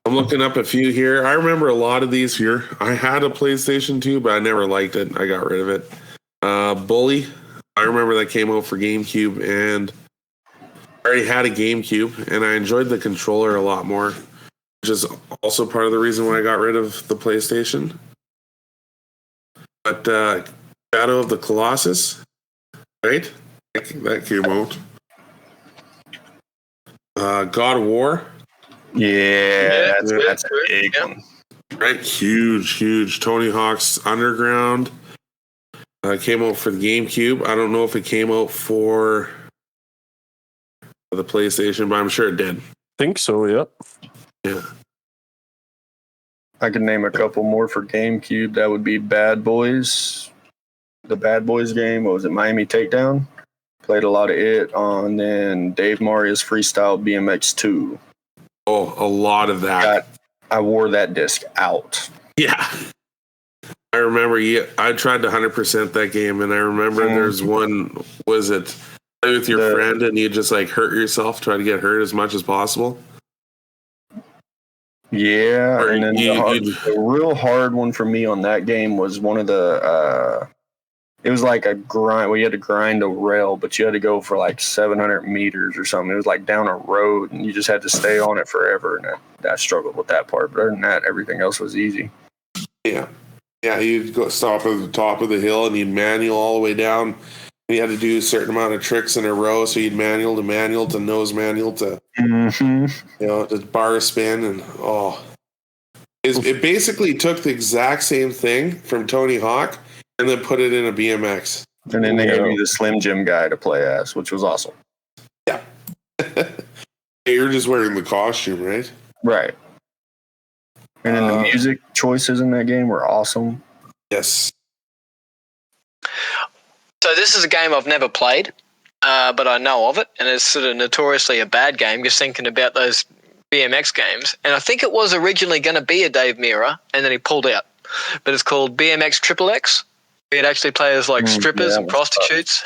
I'm looking up a few here. I remember a lot of these here. I had a PlayStation 2, but I never liked it. I got rid of it. Bully. I remember that came out for GameCube, and I already had a GameCube, and I enjoyed the controller a lot more, which is also part of the reason why I got rid of the PlayStation. But Shadow of the Colossus, right? That came out. God of War. yeah, that's a big one. Right? Huge. Tony Hawk's Underground. Came out for the GameCube. I don't know if it came out for the PlayStation, but I'm sure it did. Think so, yep. Yeah. I could name a couple more for GameCube. That would be Bad Boys. The Bad Boys game. What was it? Miami Takedown. Played a lot of it on then Dave Maria's Freestyle BMX 2. Oh, a lot of that. I wore that disc out. Yeah. I remember I tried to 100% that game, and I remember there's one, was it play with your friend and you just like hurt yourself, try to get hurt as much as possible? Yeah, Or and then the real hard one for me on that game was one of the it was like a grind where you had to grind a rail, but you had to go for like 700 meters or something. It was like down a road, and you just had to stay on it forever, and I struggled with that part. But other than that, everything else was easy. Yeah. Yeah, you'd go stop at the top of the hill and you'd manual all the way down. You had to do a certain amount of tricks in a row, so you'd manual to nose manual to to bar spin, and it basically took the exact same thing from Tony Hawk and then put it in a BMX. And then they gave me the Slim Jim guy to play as, which was awesome. Yeah. You're just wearing the costume, right? Right. And then the music choices in that game were awesome. Yes. So this is a game I've never played, but I know of it, and it's sort of notoriously a bad game, just thinking about those BMX games. And I think it was originally going to be a Dave Mirra, and then he pulled out. But it's called Bmx Xxx. It actually plays like strippers and prostitutes.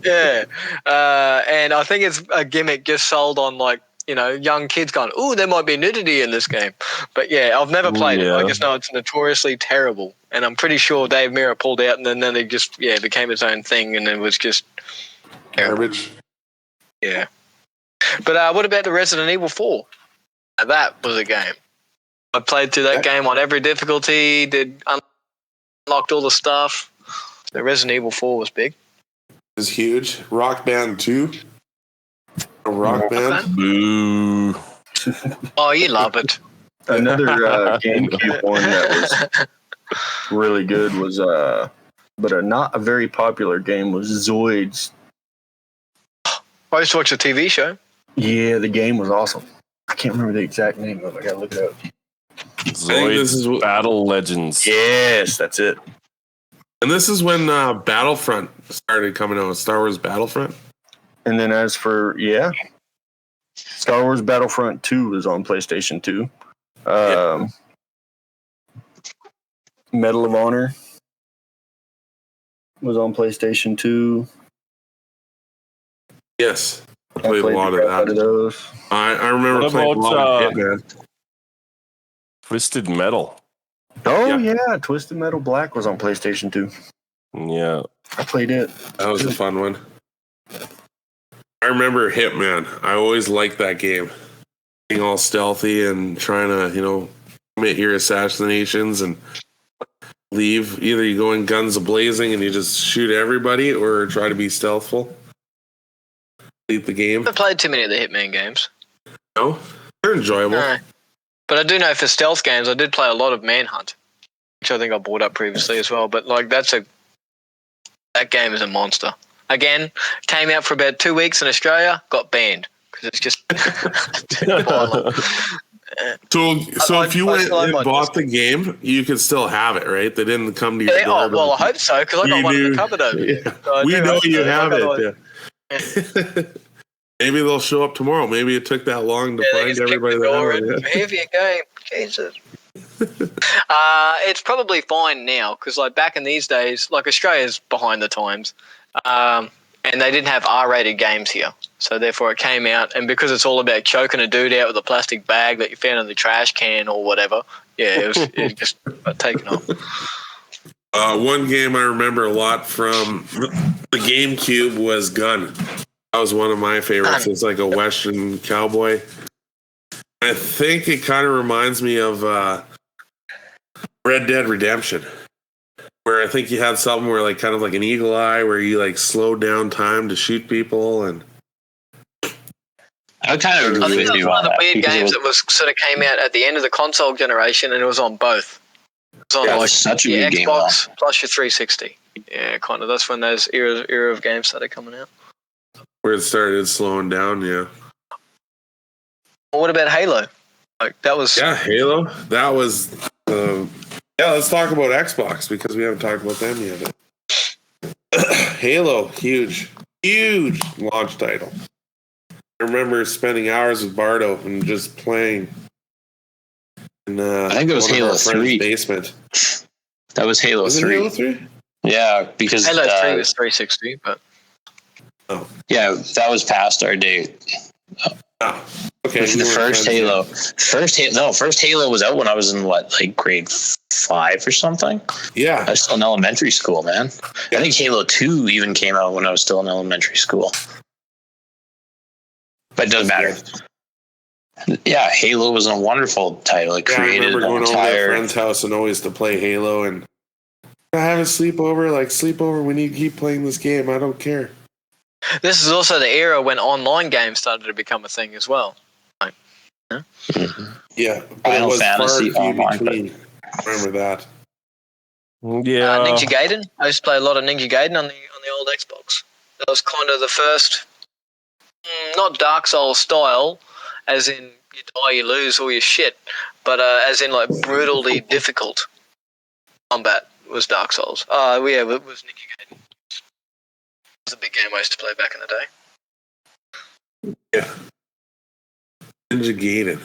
Yeah. And I think it's a gimmick just sold on like, young kids going, "Ooh, there might be nudity in this game." But yeah, I've never played it. I just know it's notoriously terrible. And I'm pretty sure Dave Mirra pulled out, and then it just, became its own thing, and it was just garbage. Yeah. But what about the Resident Evil 4? Now, that was a game. I played through that game on every difficulty, unlocked all the stuff. The Resident Evil 4 was big. It was huge. Rock Band 2. Rock Band. Boo. Oh, you love it. Another GameCube one that was really good was, but not a very popular game, was Zoids. I used to watch a TV show. Yeah, the game was awesome. I can't remember the exact name of it. I gotta look it up. Zoids Battle Legends. Yes, that's it. And this is when Battlefront started coming out. Star Wars Battlefront. And then as for, Star Wars Battlefront 2 was on PlayStation 2. Medal of Honor was on PlayStation 2. Yes. I played a lot of that. Those. I remember playing a lot of Hitman. Twisted Metal. Oh, yeah. Twisted Metal Black was on PlayStation 2. Yeah. I played it. That was a fun one. I remember Hitman. I always liked that game. Being all stealthy and trying to, commit your assassinations and leave. Either you go in guns a-blazing and you just shoot everybody, or try to be stealthful. Complete the game. I played too many of the Hitman games. No? They're enjoyable. No. But I do know for stealth games, I did play a lot of Manhunt, which I think I brought up previously as well. But like that game is a monster. Again, came out for about 2 weeks in Australia, got banned because it's just too violent. So if you went and bought the game, you could still have it, right? They didn't come to your door. Oh, well, I hope so, because I got one in the cupboard over there. Yeah. So We know you have it. Yeah. Maybe they'll show up tomorrow. Maybe it took that long to find everybody that had it. Here you go. Jesus. It's probably fine now, because like back in these days, like Australia's behind the times, and they didn't have R-rated games here. So therefore it came out, and because it's all about choking a dude out with a plastic bag that you found in the trash can or whatever, it just got taken off. One game I remember a lot from the GameCube was Gun. That was one of my favorites. It's like a Western cowboy. I think it kind of reminds me of Red Dead Redemption, where I think you had something where like kind of like an eagle eye, where you like slowed down time to shoot people. And I kind of I think agree with that was you one on of the that. weird because games that was sort of came out at the end of the console generation, and it was on both. It was on it was such a your good game, Xbox plus your 360. Yeah, kind of. That's when those era of games started coming out. where it started slowing down, yeah. Well, what about Halo? Like that was Halo. That was let's talk about Xbox, because we haven't talked about them yet. Halo, huge launch title. I remember spending hours with Bardo and just playing in I think it was one of Halo our friends' 3. basement. That was Halo Was it 3. Halo 3? Yeah, because Halo 3 was 360, but yeah, that was past our date. Okay. The first Halo. First Halo was out when I was in grade 5 or something. Yeah. I was still in elementary school, man. I think Halo 2 even came out when I was still in elementary school. But it doesn't matter. Yeah, Halo was a wonderful title. It created I remember going over to a entire friend's house and always to play Halo, and I have a sleepover. We need to keep playing this game. I don't care. this is also the era when online games started to become a thing as well. Yeah. But Final it was Fantasy far few Online, between. Remember that. Yeah. Ninja Gaiden. I used to play a lot of Ninja Gaiden on the old Xbox. That was kind of the first, not Dark Souls style, as in you die, you lose all your shit, but as in like brutally difficult combat was Dark Souls. It was Ninja Gaiden. It was a big game I used to play back in the day. Yeah. Ninja Gaiden.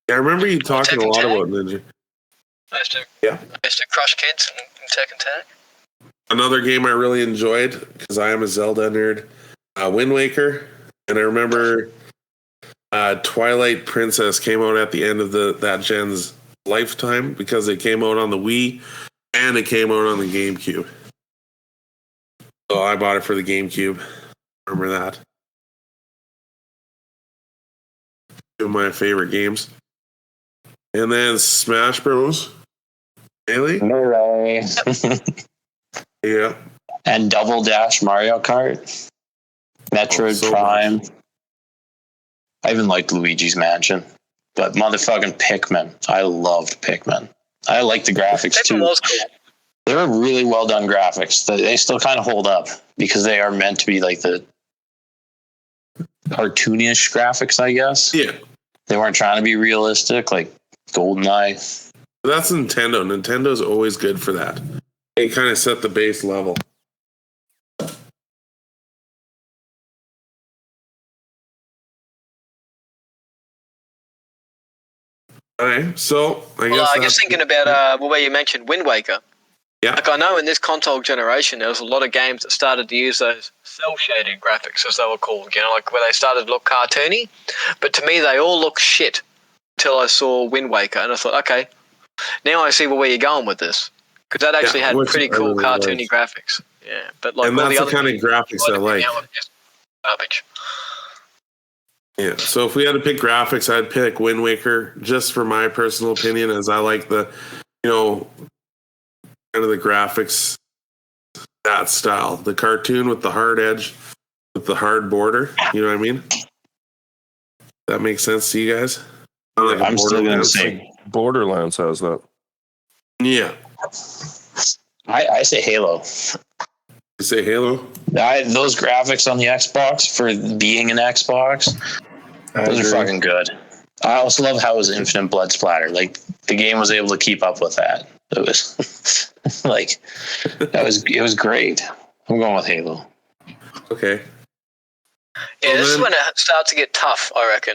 Yeah, I remember you talking a lot about Ninja. I used to crush kids in Tekken Tag. Another game I really enjoyed, because I am a Zelda nerd, Wind Waker. And I remember Twilight Princess came out at the end of that gen's lifetime, because it came out on the Wii and it came out on the GameCube. So I bought it for the GameCube. Remember that. Two of my favorite games. And then Smash Bros. Really? Melee. Yeah. And Double Dash Mario Kart. Metroid so Prime. much. I even liked Luigi's Mansion. But motherfucking Pikmin. I loved Pikmin. I like the graphics Tekken too. was cool. They were really well done graphics. They still kind of hold up because they are meant to be like the cartoonish graphics, I guess. Yeah. They weren't trying to be realistic, like Goldeneye. That's Nintendo. Nintendo's always good for that. They kind of set the base level. All right, so I guess thinking about where you mentioned Wind Waker. Yeah. Like I know in this console generation, there was a lot of games that started to use those cell shaded graphics, as they were called. You know, like where they started to look cartoony. But to me, they all look shit until I saw Wind Waker, and I thought, okay, now I see where you're going with this, because that actually had pretty cool cartoony graphics. Yeah, but like and all that's the the other kind of graphics I like. now are just garbage. Yeah, so if we had to pick graphics, I'd pick Wind Waker, just for my personal opinion, as I like the, kind of the graphics, that style. The cartoon with the hard edge, with the hard border. You know what I mean? That makes sense to you guys? Like I'm still going to say Borderlands has that. Yeah. I say Halo. You say Halo? Those graphics on the Xbox for being an Xbox, those are fucking good. I also love how it was infinite blood splatter. Like the game was able to keep up with that. It was like it was great. I'm going with Halo. Okay. Yeah, Well, this is then- when it starts to get tough, I reckon.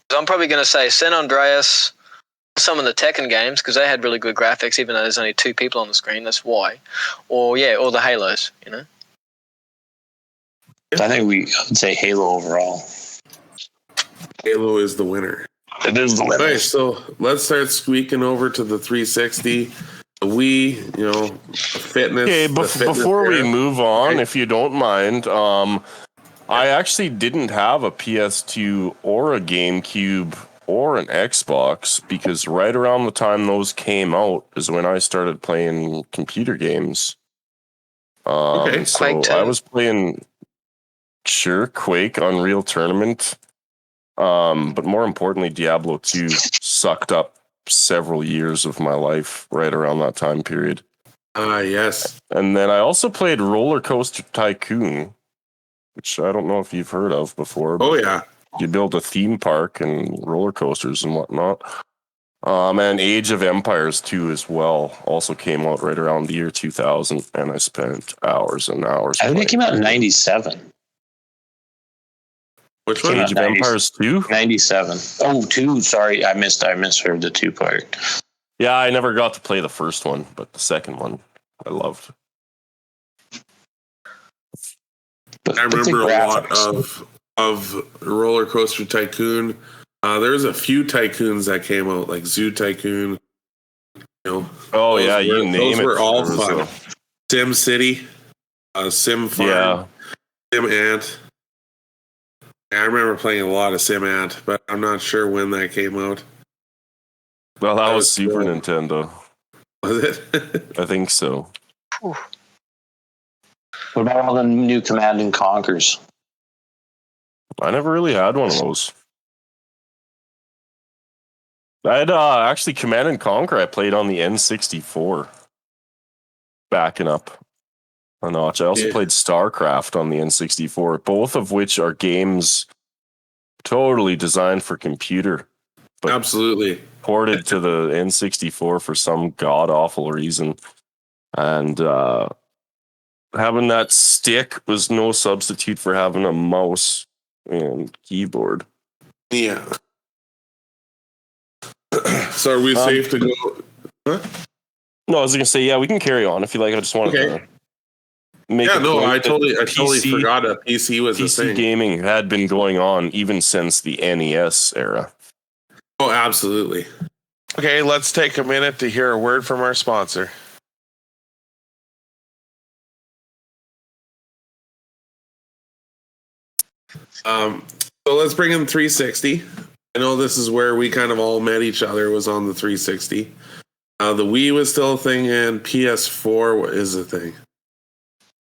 'Cause I'm probably going to say San Andreas, some of the Tekken games, because they had really good graphics, even though there's only 2 people on the screen. That's why. Or the Halos, you know? I think I would say Halo overall. Halo is the winner. It is the winner. Nice. So let's start squeaking over to the 360, the Wii. You know, fitness. Okay, the fitness before we era. move on, Okay. if you don't mind, I actually didn't have a PS2 or a GameCube or an Xbox because right around the time those came out is when I started playing computer games. Okay. So Quake 2. I was playing Quake, Unreal Tournament, but more importantly, Diablo 2 sucked up several years of my life right around that time period. Yes. And then I also played Roller Coaster Tycoon, which I don't know if you've heard of before. Oh yeah. You build a theme park and roller coasters and whatnot. And Age of Empires 2 as well also came out right around the year 2000, and I spent hours and hours. I think it playing. came out in 97. Which Came one? out Age of 90s. Empires 2? 97. Oh, 2. Sorry, I misheard the 2 part. Yeah, I never got to play the first one, but the second one I loved. But I the remember a lot graphics. of Roller Coaster Tycoon. There was a few tycoons that came out, like Zoo Tycoon. You know. Oh Those yeah, were- you name those it. were all There was fun. Sim City, Sim Farm, Yeah, Sim Ant. I remember playing a lot of Sim Ant, but I'm not sure when that came out. well, that That was was Super cool. Nintendo. Was it? I think so. What about all the new Command and Conquers? I never really had one of those. I had actually Command and Conquer. I played on the N64, backing up a notch. I also Yeah. played Starcraft on the N64, both of which are games totally designed for computer, but Absolutely. ported to the N64 for some god awful reason. And having that stick was no substitute for having a mouse and keyboard. Yeah. So are we safe to go? Huh? No, I was gonna say, yeah, we can carry on if you like. I just wanted Okay. to make Yeah, a no, point I that totally PC forgot that PC was a PC thing. gaming had been going on even since the NES era. Oh, absolutely. Okay, let's take a minute to hear a word from our sponsor. So let's bring in 360. I know this is where we kind of all met each other, was on the 360. The Wii was still a thing, and PS4 is a thing.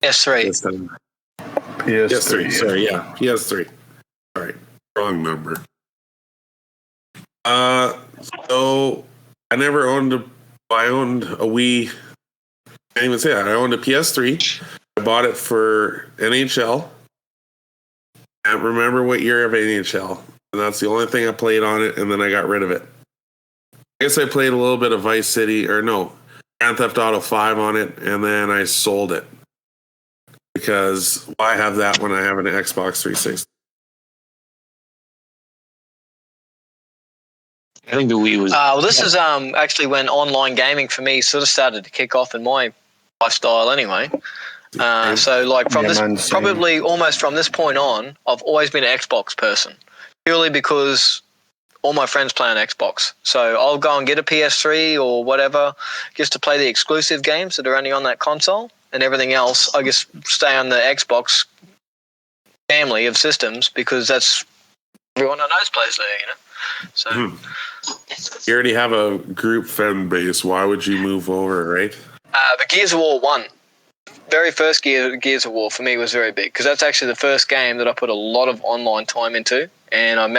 S3. This time. PS3. PS3, sorry, yeah, PS3. Sorry, wrong number. So I never owned I owned a Wii. I can't even say that. I owned a PS3. I bought it for NHL. I can't remember what year of NHL. And that's the only thing I played on it, and then I got rid of it. I guess I played a little bit of Vice City, or no, Grand Theft Auto 5 on it, and then I sold it. Because why have that when I have an Xbox 360? I think the Wii was. Well, this is actually when online gaming for me sort of started to kick off in my lifestyle anyway. So like from Yeah, this, mine's same. probably almost from this point on, I've always been an Xbox person, purely because all my friends play on Xbox. So I'll go and get a PS3 or whatever just to play the exclusive games that are only on that console, and everything else I just stay on the Xbox family of systems because that's everyone I knows plays there, you know. So You already have a group fan base. Why would you move over, right? The Gears of War 1. Very first Gears of War for me was very big because that's actually the first game that I put a lot of online time into, and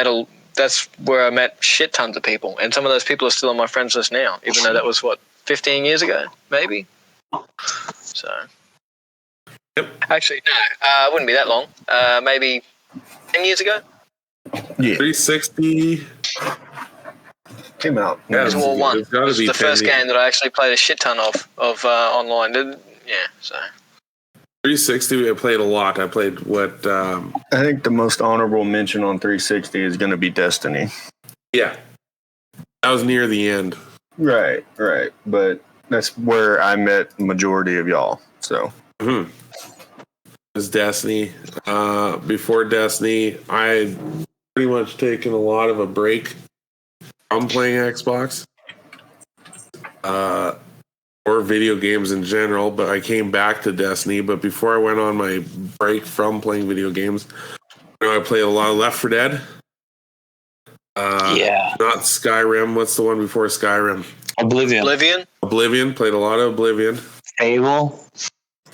that's where I met shit tons of people, and some of those people are still on my friends list now, even though that was 15 years ago, maybe. So, Yep. Actually, no, it wouldn't be that long. Maybe 10 years ago. Yeah, 360 came out. Yeah, Gears of War 1 it's gotta was be the 10 first years. game that I actually played a shit ton of online. Yeah, so. 360 I played a lot. I played I think the most honorable mention on 360 is going to be Destiny. yeah. That was near the end. Right. But that's where I met the majority of y'all. So. It was Destiny. Before Destiny, I had pretty much taken a lot of a break from playing Xbox. Or video games in general, but I came back to Destiny. But before I went on my break from playing video games, I played a lot of Left 4 Dead. Not Skyrim. What's the one before Skyrim? Oblivion. Played a lot of Oblivion. Fable.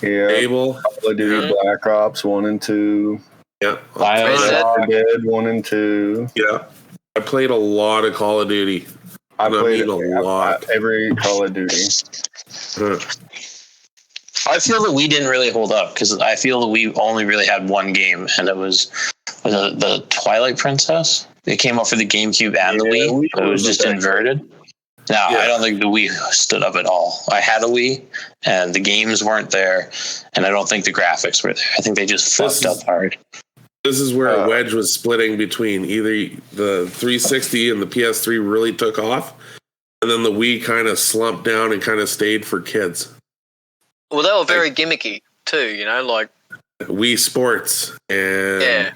Yeah. Fable. Call of Duty Black Ops 1 and 2. Yeah. Red Dead 1 and 2. Yeah. I played a lot of Call of Duty. I played a lot. Every Call of Duty. I feel that we didn't really hold up because I feel that we only really had one game, and it was the Twilight Princess. It came out for the GameCube and the Wii. It was just inverted. No, I don't think the Wii stood up at all. I had a Wii, and the games weren't there, and I don't think the graphics were there. I think they just fucked up hard. This is where a wedge was splitting between either the 360 and the PS3 really took off, and then the Wii kind of slumped down and kind of stayed for kids. Well, they were very gimmicky too, like Wii Sports and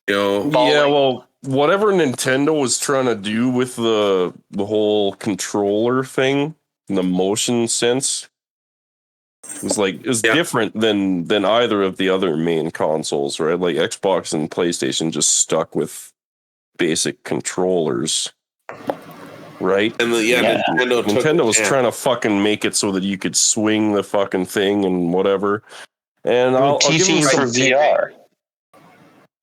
bowling. Yeah, well, whatever Nintendo was trying to do with the whole controller thing, the motion sense, was different than either of the other main consoles, right? Like Xbox and PlayStation just stuck with basic controllers, right? And Nintendo was trying to fucking make it so that you could swing the fucking thing and whatever. And I'll give teaching you you for some VR.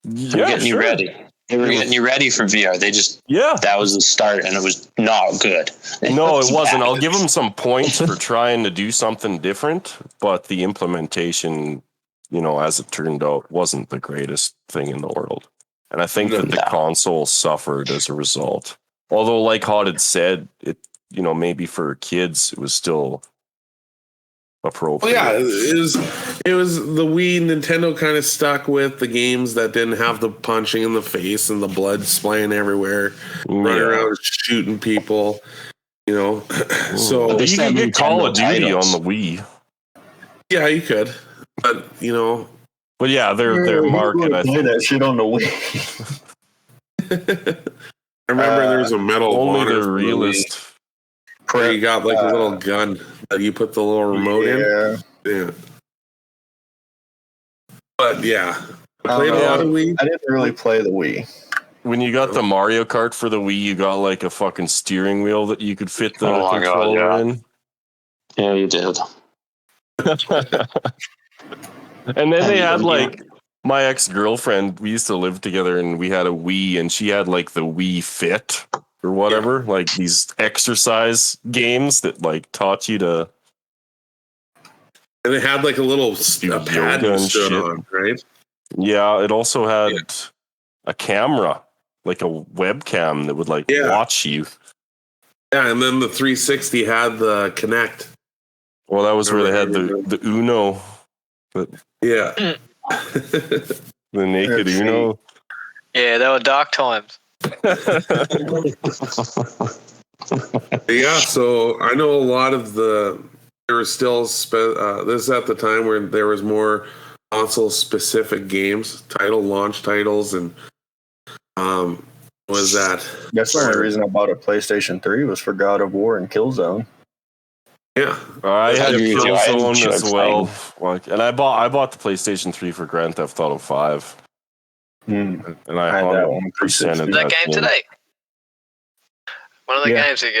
Yeah, getting you ready. They were getting you ready for VR. That was the start, and it was not good. No, it wasn't. I'll give them some points for trying to do something different, but the implementation, as it turned out, wasn't the greatest thing in the world. And I think that the console suffered as a result. Although, like Hod had said, it, maybe for kids, it was still appropriate. Well, it was the Wii. Nintendo kind of stuck with the games that didn't have the punching in the face and the blood splaying everywhere, running around shooting people. So you can get Call of Duty on the Wii. Yeah, you could, but But yeah, their market. I think that shit on the Wii. I remember there was a medal only monitor the realist. where you got like a little gun that you put the little remote in. Yeah. But yeah, I played a lot of Wii. I didn't really play the Wii. When you got the Mario Kart for the Wii, you got like a fucking steering wheel that you could fit the controller in. Yeah, you did. And then they had like my ex-girlfriend, we used to live together and we had a Wii and she had like the Wii Fit or whatever, like these exercise games that like taught you to. And it had like a little pad and stood shit on, right? Yeah, it also had a camera, like a webcam that would like watch you. Yeah, and then the 360 had the Kinect. Well, that was where they had the Uno. But yeah. The naked Uno. Yeah, they were dark times. Yeah, so I know a lot of there was still this is at the time where there was more console specific games, launch titles, and was that? That's the only reason I bought a PlayStation 3 was for God of War and Killzone. Yeah, I had Killzone as well. And I bought the PlayStation 3 for Grand Theft Auto 5. And I had that 100%. That game today. One of the games that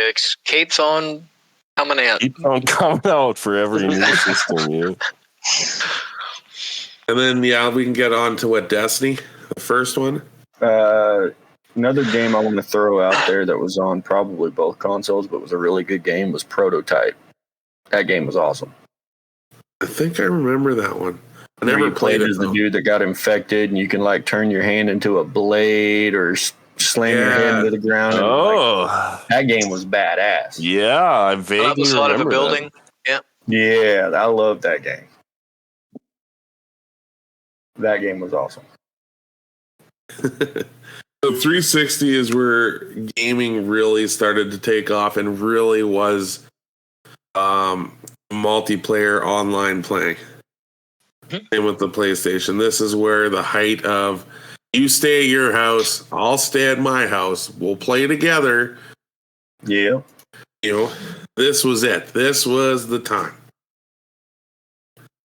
keeps on Coming out. Keep on coming out for every new system. Yeah. And then we can get on to what, Destiny, the first one. Another game I want to throw out there that was on probably both consoles, but was a really good game, was Prototype. That game was awesome. I think I remember that one. I Where never you played it. as the dude that got infected, and you can like turn your hand into a blade or slam your head into the ground. And, that game was badass. Yeah, I vaguely Up the side of a remember building. that. Yeah, I love that game. That game was awesome. So 360 is where gaming really started to take off and really was multiplayer online playing. Same with the PlayStation. This is where the height of you stay at your house, I'll stay at my house, we'll play together. Yeah. This was it. This was the time.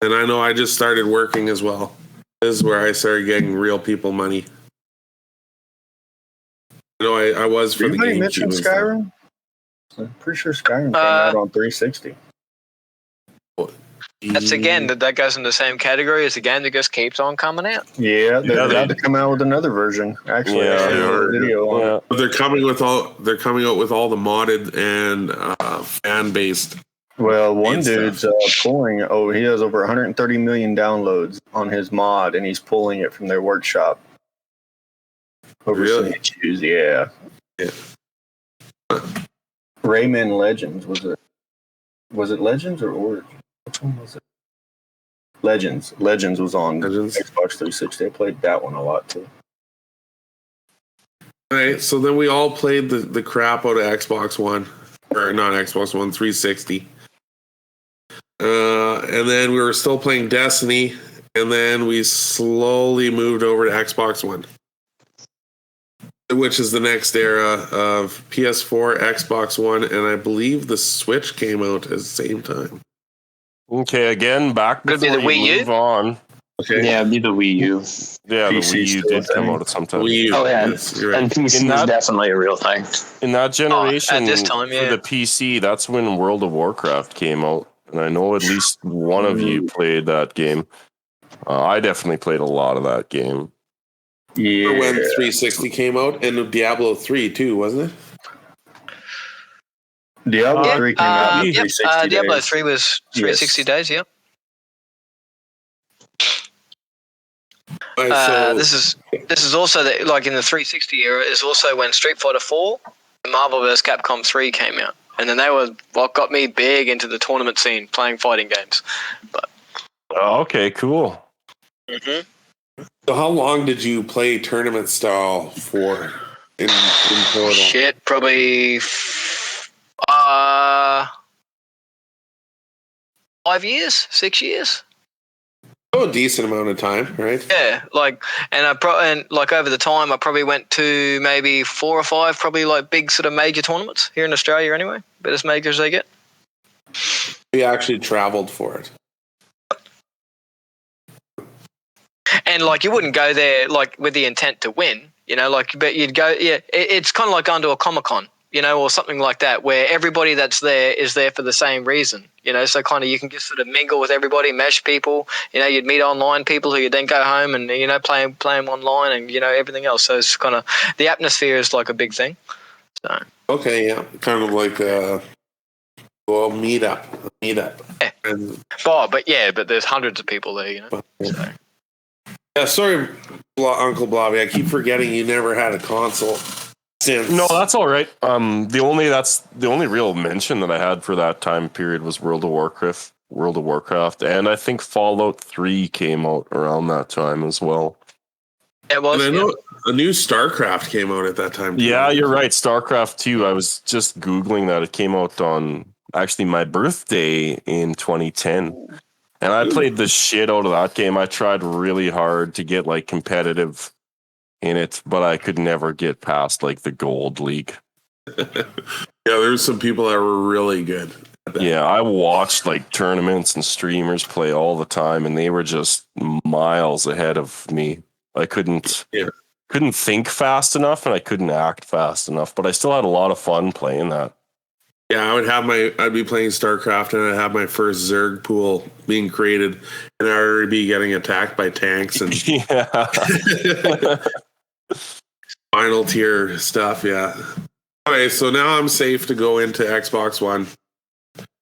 And I know I just started working as well. This is where I started getting real people money. I was for the game. Mentioned Skyrim? I'm pretty sure Skyrim came out on 360. That's again that goes in the same category as a game that just keeps on coming out. Yeah, they're about to come out with another version. Actually, I heard a video on it. But they're coming out with all the modded and fan based. Well, one dude's pulling. Oh, he has over 130 million downloads on his mod, and he's pulling it from their workshop. Over some issues, yeah. Rayman Legends was it? Was it Legends or Origins? Which one was it? Legends. Legends was on Xbox 360. I played that one a lot too. All right, so then we all played the crap out of Xbox One, or not Xbox One, 360. And then we were still playing Destiny, and then we slowly moved over to Xbox One, which is the next era of PS4, Xbox One, and I believe the Switch came out at the same time. Okay, again, back before Could be the Wii U? move on. Okay. Yeah, it'd be the Wii U. Yeah, the PC Wii U did come out at some time. Wii U. Oh, yeah. Yes, you're right. And PC is definitely a real thing. In that generation, at this time, for the PC, that's when World of Warcraft came out. And I know at least one of you played that game. I definitely played a lot of that game. Yeah. When 360 came out, and Diablo 3 too, wasn't it? Diablo 3 came out in 360 Diablo days. 3 was 360 days, yeah. Right, This is also like in the 360 era is also when Street Fighter 4 and Marvel vs. Capcom 3 came out, and then they were what got me big into the tournament scene, playing fighting games. But Okay, cool. So how long did you play tournament style for in total? shit, probably 5 years, 6 years. Oh, a decent amount of time, right? Yeah, and over the time, I probably went to maybe 4 or 5, probably like big sort of major tournaments here in Australia. Anyway, about as major as they get. We actually traveled for it. And like you wouldn't go there like with the intent to win, but you'd go. Yeah, it's kind of like going to a Comic-Con, or something like that, where everybody that's there is there for the same reason, so kind of you can just sort of mingle with everybody, mesh people, you'd meet online people who you then go home and, play them online and, everything else. So it's kind of, the atmosphere is like a big thing. So. Okay, yeah. Kind of like meet up. Yeah. And, but there's hundreds of people there, So. Yeah, sorry, Uncle Blobby. I keep forgetting you never had a console. No, that's all right. The only real mention that I had for that time period was World of Warcraft, and I think Fallout 3 came out around that time as well. It was. And I know a new Starcraft came out at that time too. Yeah, you're right. Starcraft 2. I was just Googling that. It came out on actually my birthday in 2010. And I played the shit out of that game. I tried really hard to get like competitive in it, but I could never get past like the gold league. Yeah, there's some people that were really good. Yeah, I watched like tournaments and streamers play all the time, and they were just miles ahead of me. I couldn't think fast enough, and I couldn't act fast enough, but I still had a lot of fun playing that. Yeah, I'd be playing Starcraft and I'd have my first Zerg pool being created and I'd already be getting attacked by tanks and Yeah. final tier stuff, yeah. Okay, so now I'm safe to go into Xbox One.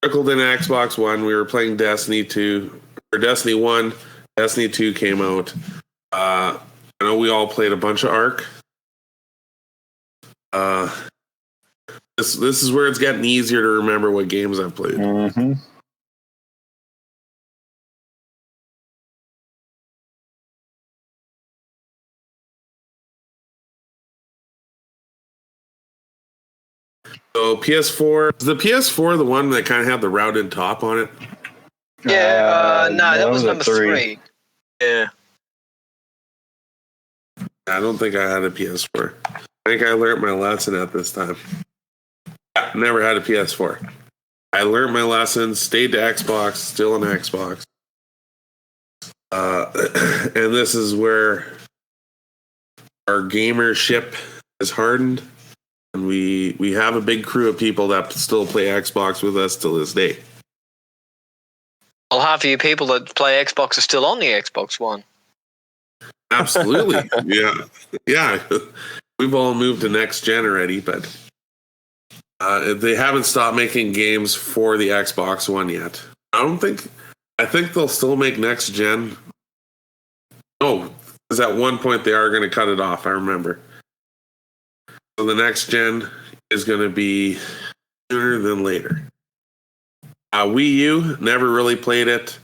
Trickled into Xbox One, we were playing Destiny 2, or Destiny 1, Destiny 2 came out. I know we all played a bunch of Ark. This is where it's getting easier to remember what games I've played. Mm-hmm. So PS4, is the PS4 the one that kind of had the rounded top on it? Yeah, no, that was a number 3. Yeah. I don't think I had a PS4. I think I learned my lesson at this time. I never had a PS4. I learned my lesson, stayed to Xbox, still an Xbox. And this is where our gamership is hardened. And we have a big crew of people that still play Xbox with us to this day. Well, half of you people that play Xbox are still on the Xbox One. Absolutely. Yeah. We've all moved to next gen already, but they haven't stopped making games for the Xbox One yet. I think they'll still make next gen. Oh, because at one point they are going to cut it off, I remember. So the next gen is going to be sooner than later. Wii U, never really played it.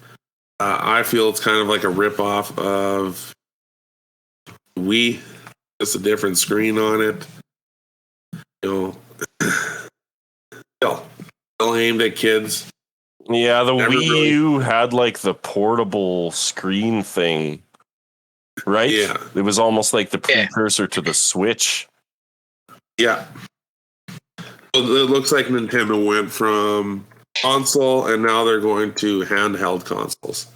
I feel it's kind of like a rip-off of Wii. Just a different screen on it. You know, still aimed at kids. Yeah, the Never Wii really- U had like the portable screen thing, right? Yeah. It was almost like the Yeah. precursor to the Switch. Yeah. Well, it looks like Nintendo went from console and now they're going to handheld consoles.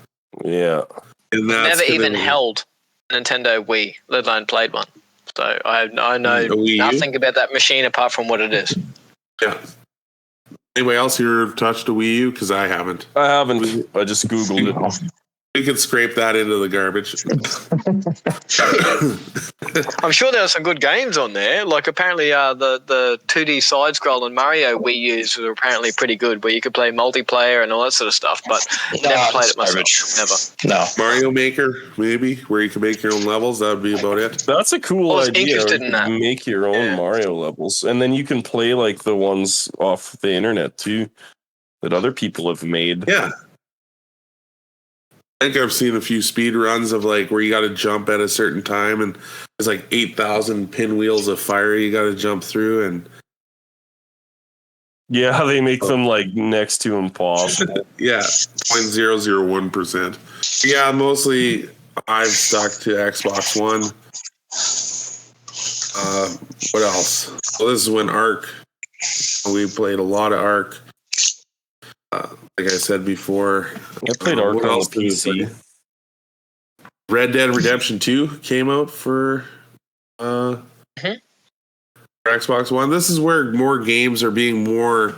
Yeah. And that's Never even gonna be- held a Nintendo Wii, let alone played one. So I know A Wii U? nothing about that machine apart from what it is. Yeah. Anybody else here touched a Wii U? Because I haven't. I haven't. I just Googled it. We could scrape that into the garbage. I'm sure there are some good games on there. Like apparently the 2D side-scrolling Mario Wii U's were apparently pretty good, where you could play multiplayer and all that sort of stuff. But never played it myself. Garbage. Never. No. Mario Maker, maybe, where you can make your own levels. That would be about it. That's a cool I was idea. interested You in that. can make your own Yeah. Mario levels, and then you can play like the ones off the internet too that other people have made. Yeah. I think I've seen a few speed runs of like where you got to jump at a certain time and there's like 8,000 pinwheels of fire you got to jump through. And Yeah, they make them like next to impossible. yeah, 0.001%. Yeah, mostly I've stuck to Xbox One. What else? Well, this is when Ark. We played a lot of Ark. Like I said before, I played Ark what on else the did we PC. play? Red Dead Redemption 2 came out for Xbox One. This is where more games are being more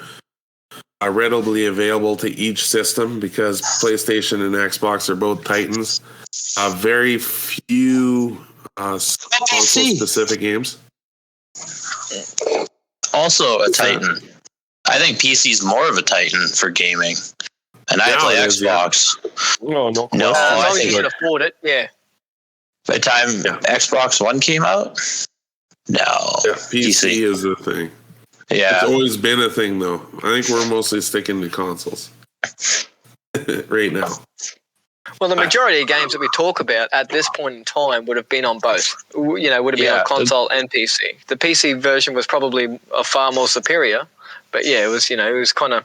readily available to each system because PlayStation and Xbox are both Titans. Very few console-specific games. Also a Titan. I think PC's more of a Titan for gaming. And I Now play it is, yeah. Xbox. No, no. No, As I long as think you can afford it, yeah. by the time Yeah. Xbox One came out, no. Yeah, PC is the thing. Yeah. It's always been a thing, though. I think we're mostly sticking to consoles right now. Well, the majority of games that we talk about at this point in time would have been on both. You know, would have been Yeah. on console and PC. The PC version was probably far more superior, but yeah, it was, you know, it was kind of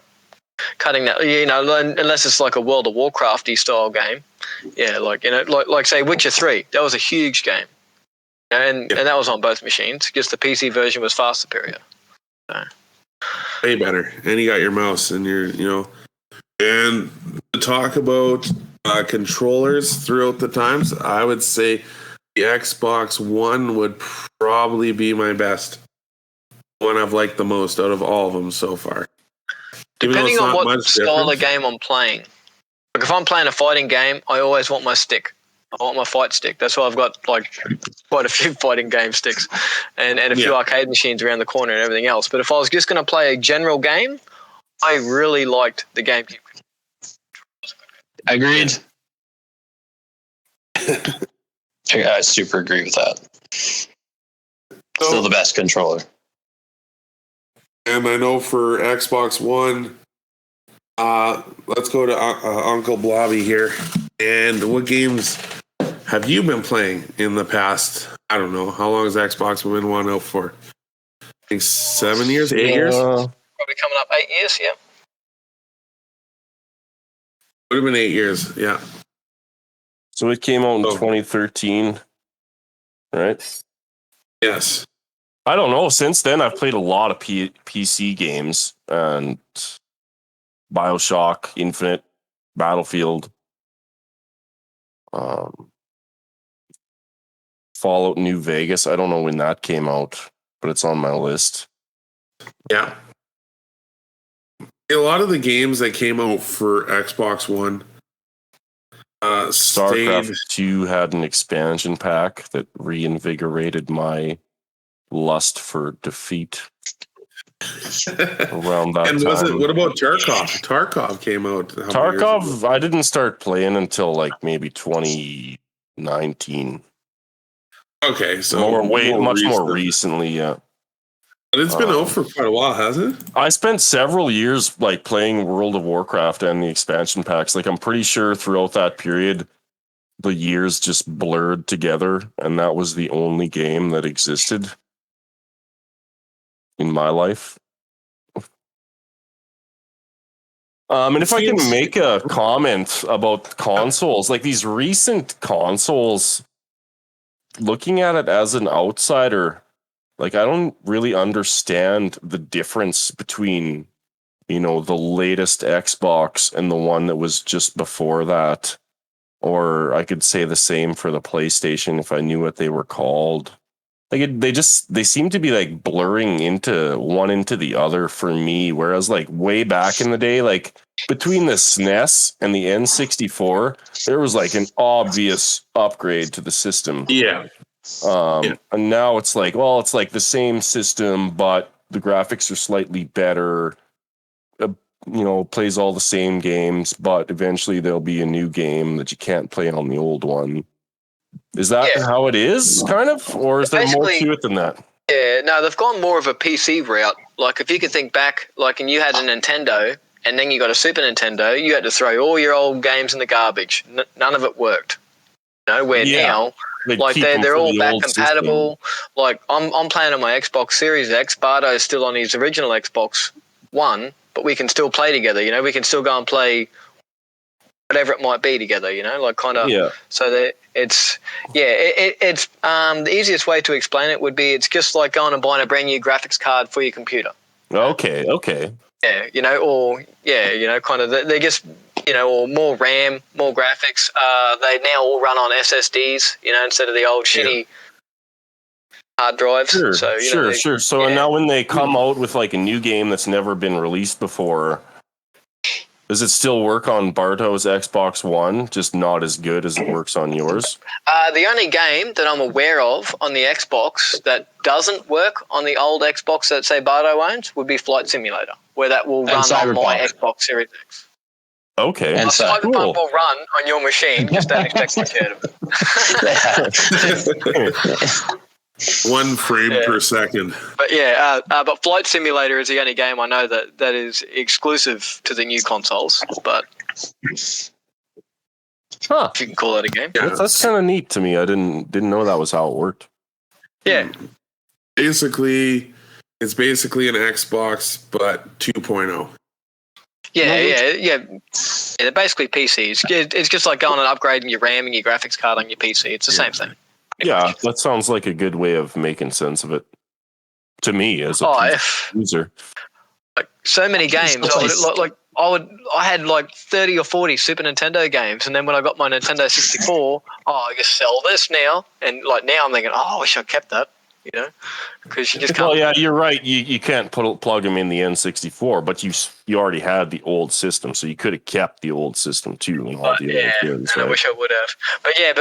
cutting that, you know, unless it's like a World of Warcrafty style game. Yeah, like, you know, like say Witcher 3, that was a huge game. And that was on both machines. Just the PC version was far superior. So. Way better. And you got your mouse and your, you know, and to talk about controllers throughout the times, I would say the Xbox One would probably be my best one I've liked the most out of all of them so far. Even though Depending it's on not what much style of difference? game I'm playing. Like if I'm playing a fighting game, I always want my stick. I want my fight stick. That's why I've got like quite a few fighting game sticks and a few arcade machines around the corner and everything else. But if I was just going to play a general game, I really liked the GameCube. Agreed. I super agree with that. Still the best controller. And I know for Xbox One, let's go to Uncle Blobby here. And what games have you been playing in the past? I don't know. How long has Xbox been one out for? I think 7 years, 8 years? Probably coming up 8 years, yeah. Would have been 8 years, yeah. So it came out in 2013, right? Yes. I don't know. Since then, I've played a lot of PC games and BioShock, Infinite, Battlefield, Fallout New Vegas. I don't know when that came out, but it's on my list. Yeah. A lot of the games that came out for Xbox One, Starcraft 2 had an expansion pack that reinvigorated my lust for defeat around that and time. what about Tarkov? Tarkov came out. Tarkov, I didn't start playing until like maybe 2019. Okay, so much more recently, yeah. But it's been out for quite a while, hasn't it? I spent several years like playing World of Warcraft and the expansion packs. Like I'm pretty sure throughout that period, the years just blurred together, and that was the only game that existed in my life. And if I can make a comment about consoles, like these recent consoles, looking at it as an outsider, like I don't really understand the difference between, the latest Xbox and the one that was just before that. Or I could say the same for the PlayStation if I knew what they were called. Like they seem to be like blurring into one into the other for me. Whereas like way back in the day, like between the SNES and the N64, there was like an obvious upgrade to the system. Yeah. And now it's like, well, it's like the same system, but the graphics are slightly better. Plays all the same games, but eventually there'll be a new game that you can't play on the old one. Is that how it is, kind of? Or is there more to it than that? Yeah, no, they've gone more of a PC route. Like, if you could think back, like, and you had a Nintendo, and then you got a Super Nintendo, you had to throw all your old games in the garbage. None of it worked. Now, like, they're all back compatible. Like, I'm playing on my Xbox Series X. Bardo's still on his original Xbox One, but we can still play together, we can still go and play whatever it might be together, like kind of. Yeah. So that it's the easiest way to explain it would be it's just like going and buying a brand new graphics card for your computer. Okay. Yeah, kind of they're just or more RAM, more graphics. They now all run on SSDs, instead of the old shitty hard drives. Sure. So So now when they come out with like a new game that's never been released before, does it still work on Barto's Xbox One, just not as good as it works on yours? The only game that I'm aware of on the Xbox that doesn't work on the old Xbox that, say, Barto owns would be Flight Simulator, where that will run on my Xbox Series X. Okay. And Cyberpunk will run on your machine, just don't expect much out of it. 1 frame per second. But but Flight Simulator is the only game I know that is exclusive to the new consoles. But if you can call it a game, that's kind of neat to me. I didn't know that was how it worked. Yeah, basically, it's basically an Xbox but 2.0. Yeah. They're basically PCs. It's just like going and upgrading your RAM and your graphics card on your PC. It's the same thing. Yeah, that sounds like a good way of making sense of it to me as a user. Like so many games, I had like 30 or 40 Super Nintendo games, and then when I got my Nintendo 64, I can sell this now, and like now I'm thinking, I wish I kept that. you know, because you just can't. Well, yeah, you're right. You can't plug them in the N64, but you already had the old system, so you could have kept the old system too. And all the Yeah, old games, and I right? wish I would have. But yeah,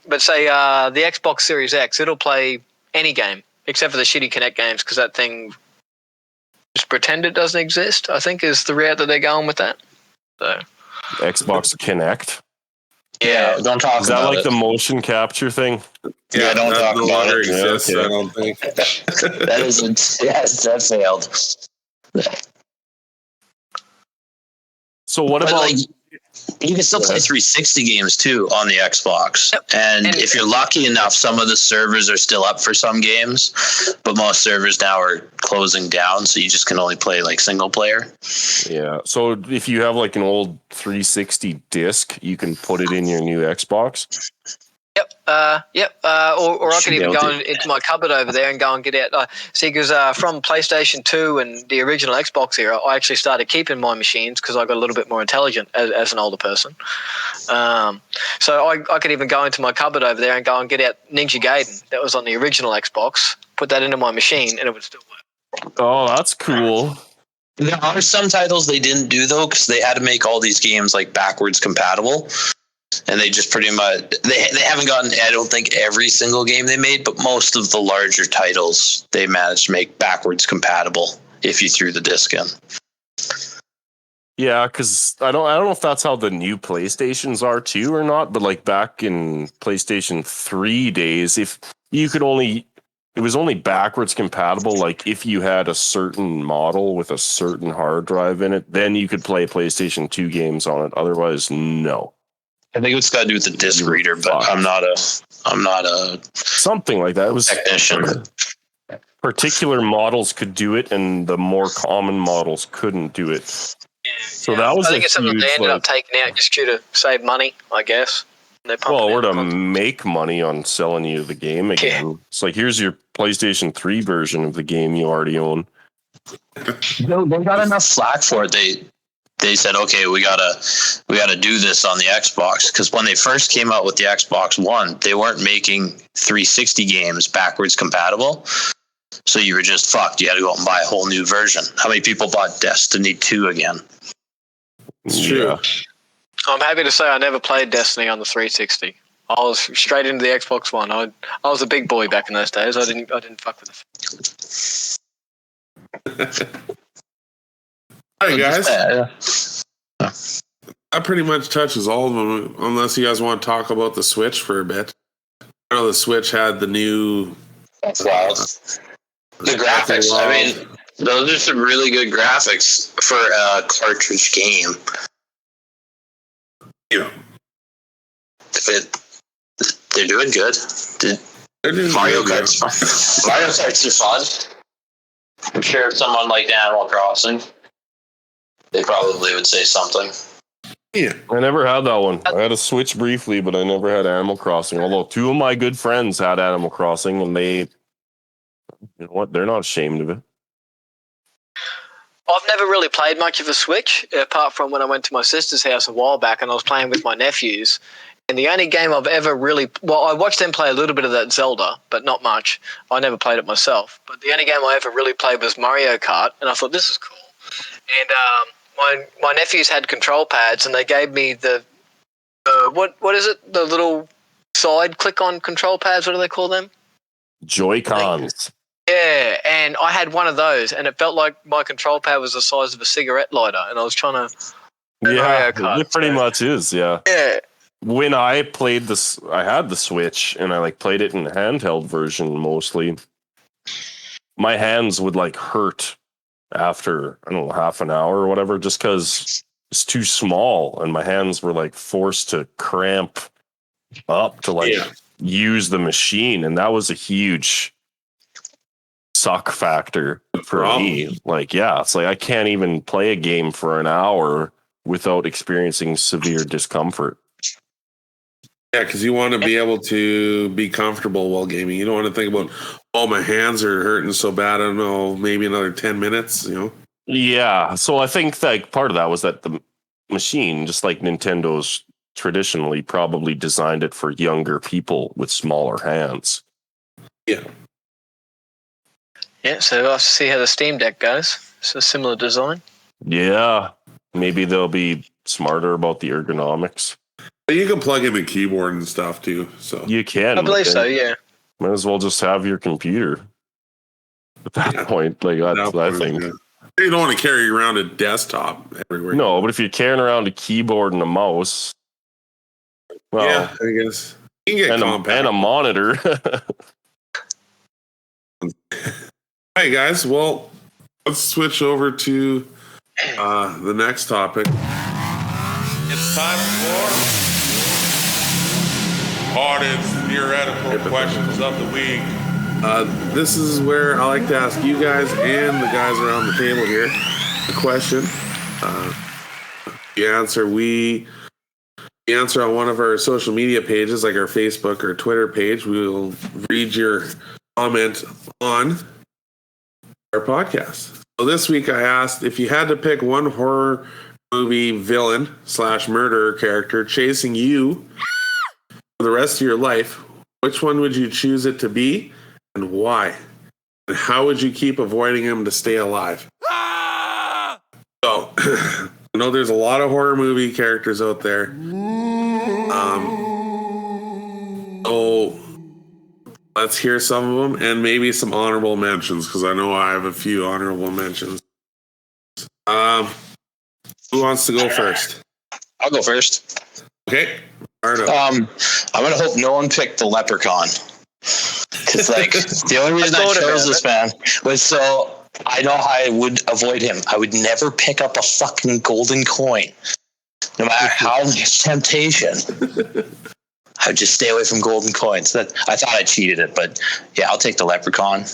but say the Xbox Series X, it'll play any game except for the shitty Kinect games because that thing just pretend it doesn't exist. I think is the route that they're going with that. So Xbox Kinect. Yeah, don't talk Is that about like it. the motion capture thing? Yeah, don't that talk no about longer it. exists, Yeah, okay. I don't think. That isn't. Yes, that failed. So what But about? like, you can still play 360 games too on the Xbox. Yep. And And- if you're lucky enough, some of the servers are still up for some games, but most servers now are closing down, so you just can only play like single player. Yeah. So if you have like an old 360 disc, you can put it in your new Xbox. Yep. Or I could even Should be go able to. into my cupboard over there and go and get out. Because from PlayStation 2 and the original Xbox era, I actually started keeping my machines because I got a little bit more intelligent as an older person. So I could even go into my cupboard over there and go and get out Ninja Gaiden. That was on the original Xbox. Put that into my machine and it would still work. Oh, that's cool. There are some titles they didn't do though, because they had to make all these games like backwards compatible. And they just pretty much they haven't gotten, I don't think, every single game they made, but most of the larger titles they managed to make backwards compatible if you threw the disc in. Yeah, because I don't know if that's how the new PlayStations are too or not, but like back in PlayStation 3 days, if you could only, it was only backwards compatible. Like if you had a certain model with a certain hard drive in it, then you could play PlayStation 2 games on it. Otherwise, no. I think it's got to do with the disc reader, but I'm not a Something like that. It was technician. particular models could do it, and the more common models couldn't do it. So that was I think it's something they ended up taking out just to save money, I guess. They pump well, it or out to constantly. make money on selling you the game again. It's like, here's your PlayStation 3 version of the game you already own. They got enough flack for it. They said, okay, we gotta do this on the Xbox, because when they first came out with the Xbox One, they weren't making 360 games backwards compatible. So you were just fucked. You had to go out and buy a whole new version. How many people bought Destiny 2 again? It's true. Yeah. I'm happy to say I never played Destiny on the 360. I was straight into the Xbox One. I was a big boy back in those days. I didn't fuck with it. Hey guys, Yeah. that pretty much touches all of them, unless you guys want to talk about the Switch for a bit. I know the Switch had the new. That's wild. The graphics, I mean, those are some really good graphics for a cartridge game. Yeah. They're doing good. They're doing Mario good, Kart's fun. Mario Karts are fun. I'm sure if someone liked Animal Crossing, they probably would say something. Yeah. I never had that one. I had a Switch briefly, but I never had Animal Crossing. Although two of my good friends had Animal Crossing, and they, you know what, they're not ashamed of it. I've never really played much of a Switch, apart from when I went to my sister's house a while back and I was playing with my nephews. And the only game I've ever really... Well, I watched them play a little bit of that Zelda, but not much. I never played it myself. But the only game I ever really played was Mario Kart, and I thought, this is cool. And my nephews had control pads, and they gave me the... what is it? The little side click-on control pads, what do they call them? Joy-Cons. Yeah, and I had one of those, and it felt like my control pad was the size of a cigarette lighter, and I was trying to... Yeah, Mario Kart, it pretty much is, yeah. Yeah. When I played this, I had the Switch, and I like played it in the handheld version mostly. My hands would like hurt after, I don't know, half an hour or whatever, just because it's too small, and my hands were like forced to cramp up to like use the machine, and that was a huge suck factor for me. Like, yeah, it's like I can't even play a game for an hour without experiencing severe discomfort. Yeah, because you want to be able to be comfortable while gaming. You don't want to think about, oh, my hands are hurting so bad. I don't know, maybe another 10 minutes, you know? Yeah, so I think like part of that was that the machine, just like Nintendo's traditionally probably designed it for younger people with smaller hands. Yeah. Yeah, so we'll have to see how the Steam Deck goes. It's a similar design. Yeah. Maybe they'll be smarter about the ergonomics. But you can plug in a keyboard and stuff too. So You can. I believe so, yeah. Might as well just have your computer. At that point, like that's what I think. Yeah. You don't want to carry around a desktop everywhere. No, but if you're carrying around a keyboard and a mouse, well, yeah, I guess you can get compact. and a monitor. Hey guys, well, let's switch over to the next topic. It's time for hardest theoretical questions of the week. This is where I like to ask you guys and the guys around the table here the question. The answer on one of our social media pages, like our Facebook or Twitter page. We will read your comment on our podcast. So this week I asked if you had to pick one horror movie villain / murderer character chasing you for the rest of your life, which one would you choose it to be and why? And how would you keep avoiding him to stay alive? So I know there's a lot of horror movie characters out there. So let's hear some of them and maybe some honorable mentions, because I know I have a few honorable mentions. Who wants to go first? I'll go first. Okay. Arno. I'm gonna hope no one picked the Leprechaun. Because like the only reason I chose this man was so I know how I would avoid him. I would never pick up a fucking golden coin, no matter how much temptation. I would just stay away from golden coins. That I thought I cheated it, but yeah, I'll take the Leprechaun.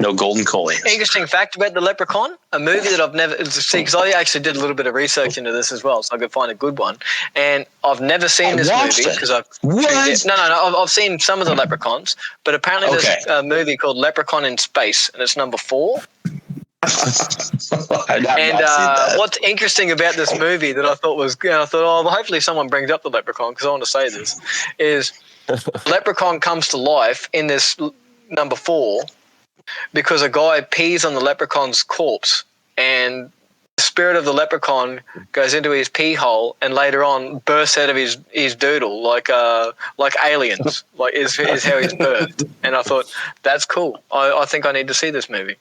No golden coins. Interesting fact about the Leprechaun, a movie that I've never seen, because I actually did a little bit of research into this as well, so I could find a good one. And I've never seen this movie because I've I've seen some of the Leprechauns, but apparently there's a movie called Leprechaun in Space, and it's number 4. And what's interesting about this movie that I thought was, well, hopefully someone brings up the Leprechaun because I want to say this, is Leprechaun comes to life in this number 4 because a guy pees on the Leprechaun's corpse, and the spirit of the Leprechaun goes into his pee hole and later on bursts out of his doodle like aliens, like is how he's birthed. And I thought, that's cool. I think I need to see this movie.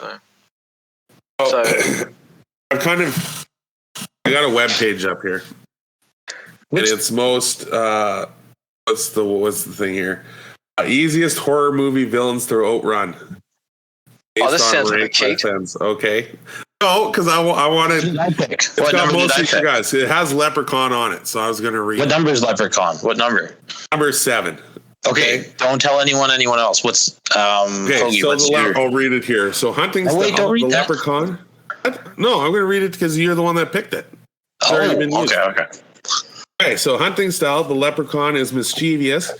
So I got a web page up here, and it's most what's the thing here? Easiest horror movie villains to outrun. This sounds like a cheat. Okay, no, because I wanted. It's got most of you guys. It has Leprechaun on it, so I was going to read. What number is Leprechaun? What number? Number 7. Okay, don't tell anyone else. What's Hoagie, I'll read it here. So hunting style, the Leprechaun. No, I'm going to read it because you're the one that picked it. Okay, so hunting style, the Leprechaun is mischievous,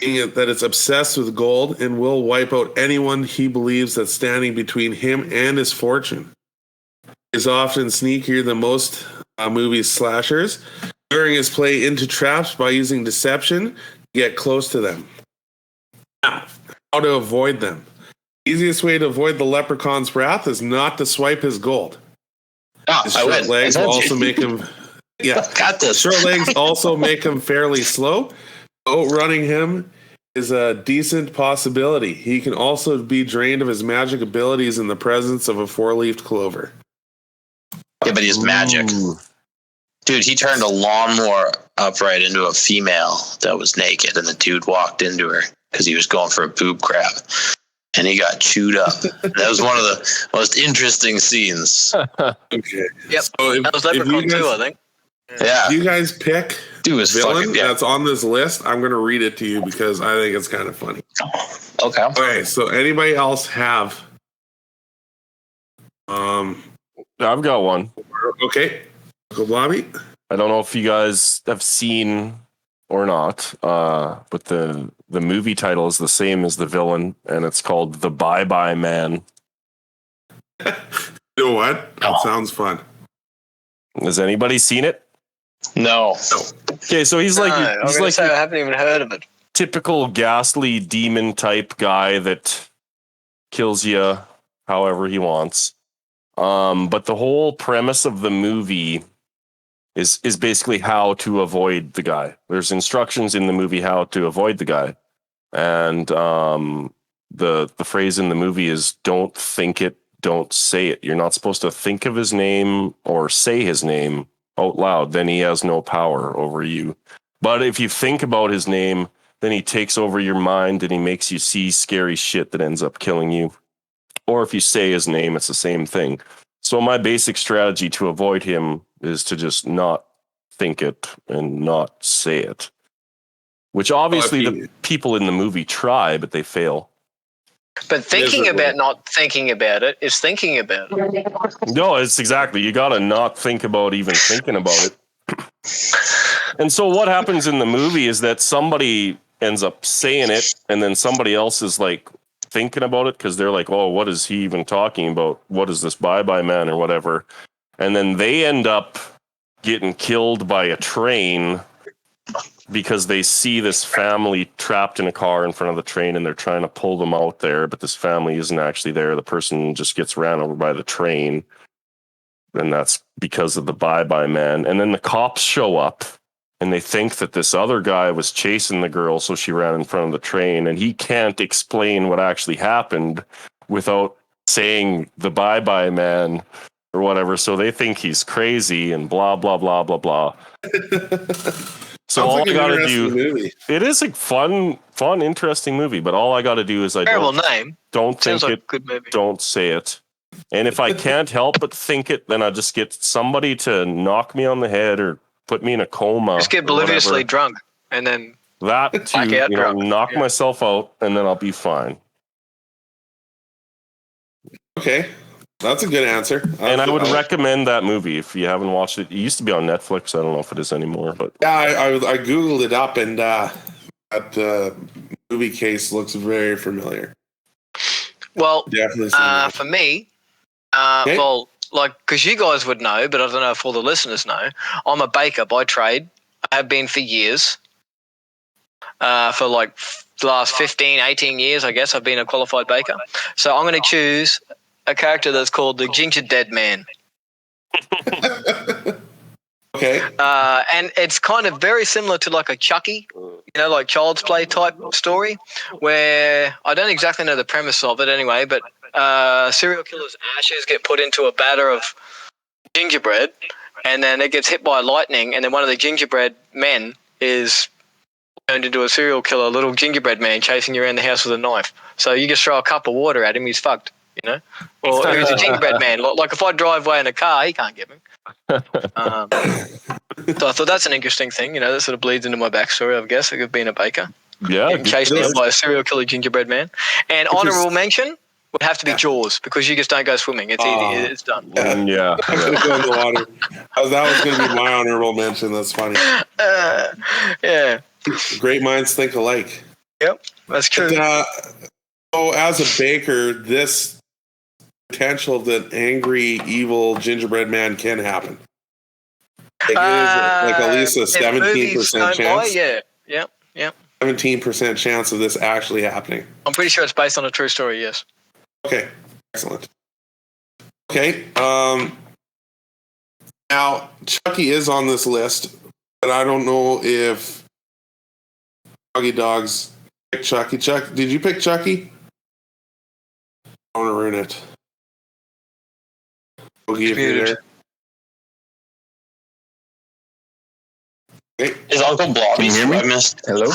meaning that it's obsessed with gold and will wipe out anyone he believes that's standing between him and his fortune. Is often sneakier than most movies slashers, luring his prey into traps by using deception to get close to them. Now, how to avoid them. The easiest way to avoid the Leprechaun's wrath is not to swipe his gold. His short legs will also make him... Yeah, got this. Short legs also make him fairly slow. Outrunning him is a decent possibility. He can also be drained of his magic abilities in the presence of a 4-leafed clover. Yeah, but he's magic. Dude, he turned a lawnmower upright into a female that was naked, and the dude walked into her because he was going for a boob grab, and he got chewed up. That was one of the most interesting scenes. Okay. Yep. So that was Leprechaun too, I think. Yeah. If you guys pick villain that's on this list, I'm going to read it to you because I think it's kind of funny. Okay. Okay, so anybody else have? I've got one. Okay. Go Blobby. I don't know if you guys have seen or not, but the movie title is the same as the villain, and it's called The Bye-Bye Man. You know what? That sounds fun. Has anybody seen it? No. Okay, so he's like I haven't even heard of it. Typical ghastly demon type guy that kills you however he wants. But the whole premise of the movie is basically how to avoid the guy. There's instructions in the movie how to avoid the guy. And the phrase in the movie is don't think it, don't say it. You're not supposed to think of his name or say his name out loud. Then he has no power over you. But if you think about his name, then he takes over your mind and he makes you see scary shit that ends up killing you. Or if you say his name, it's the same thing. So my basic strategy to avoid him is to just not think it and not say it. Which obviously the people in the movie try, but they fail. But thinking about not thinking about it is thinking about it. No, it's exactly. You got to not think about even thinking about it. And so what happens in the movie is that somebody ends up saying it, and then somebody else is like thinking about it because they're like, oh, what is he even talking about? What is this bye-bye man or whatever? And then they end up getting killed by a train because they see this family trapped in a car in front of the train and they're trying to pull them out there, but this family isn't actually there. The person just gets ran over by the train. And that's because of the bye-bye man. And then the cops show up and they think that this other guy was chasing the girl, so she ran in front of the train, and he can't explain what actually happened without saying the bye-bye man or whatever. So they think he's crazy and blah, blah, blah, blah, blah. So all I gotta do, it is a fun, interesting movie, but all I gotta do is don't think it, good movie. Don't say it. And if I can't help but think it, then I just get somebody to knock me on the head or put me in a coma. Just get obliviously drunk and then that too, knock myself out, and then I'll be fine. Okay. That's a good answer. And I would recommend that movie if you haven't watched it. It used to be on Netflix. I don't know if it is anymore, but yeah, I googled it up, and that movie case looks very familiar. Well, definitely. For me, okay. Well, like because you guys would know, but I don't know if all the listeners know. I'm a baker by trade. I have been for years. For like the last 15, 18 years, I guess I've been a qualified baker. So I'm going to choose a character that's called the Ginger Dead Man. Okay. And it's kind of very similar to like a Chucky, like Child's Play type story, where I don't exactly know the premise of it anyway, but serial killer's ashes get put into a batter of gingerbread, and then it gets hit by lightning, and then one of the gingerbread men is turned into a serial killer, little gingerbread man chasing you around the house with a knife. So you just throw a cup of water at him, he's fucked. Or he's a gingerbread man. Like if I drive away in a car, he can't get me. So I thought that's an interesting thing. That sort of bleeds into my backstory, I guess, of being a baker. Yeah. Getting chased down by a serial killer gingerbread man. And honourable mention would have to be Jaws, because you just don't go swimming. It's easy. It's done. Yeah. I'm going to go in the water. That was going to be my honourable mention. That's funny. Yeah. Great minds think alike. Yep, that's true. But, so as a baker, this potential that angry, evil gingerbread man can happen. Like at least a 17% chance. Yeah. 17% chance of this actually happening. I'm pretty sure it's based on a true story, yes. Okay, excellent. Okay, now Chucky is on this list, but I don't know if Doggy Dogs picked Chucky. Chuck, did you pick Chucky? I want to ruin it. Boogie, if you're there. Okay. Is Uncle Blobby? Can you hear me? I missed. Hello?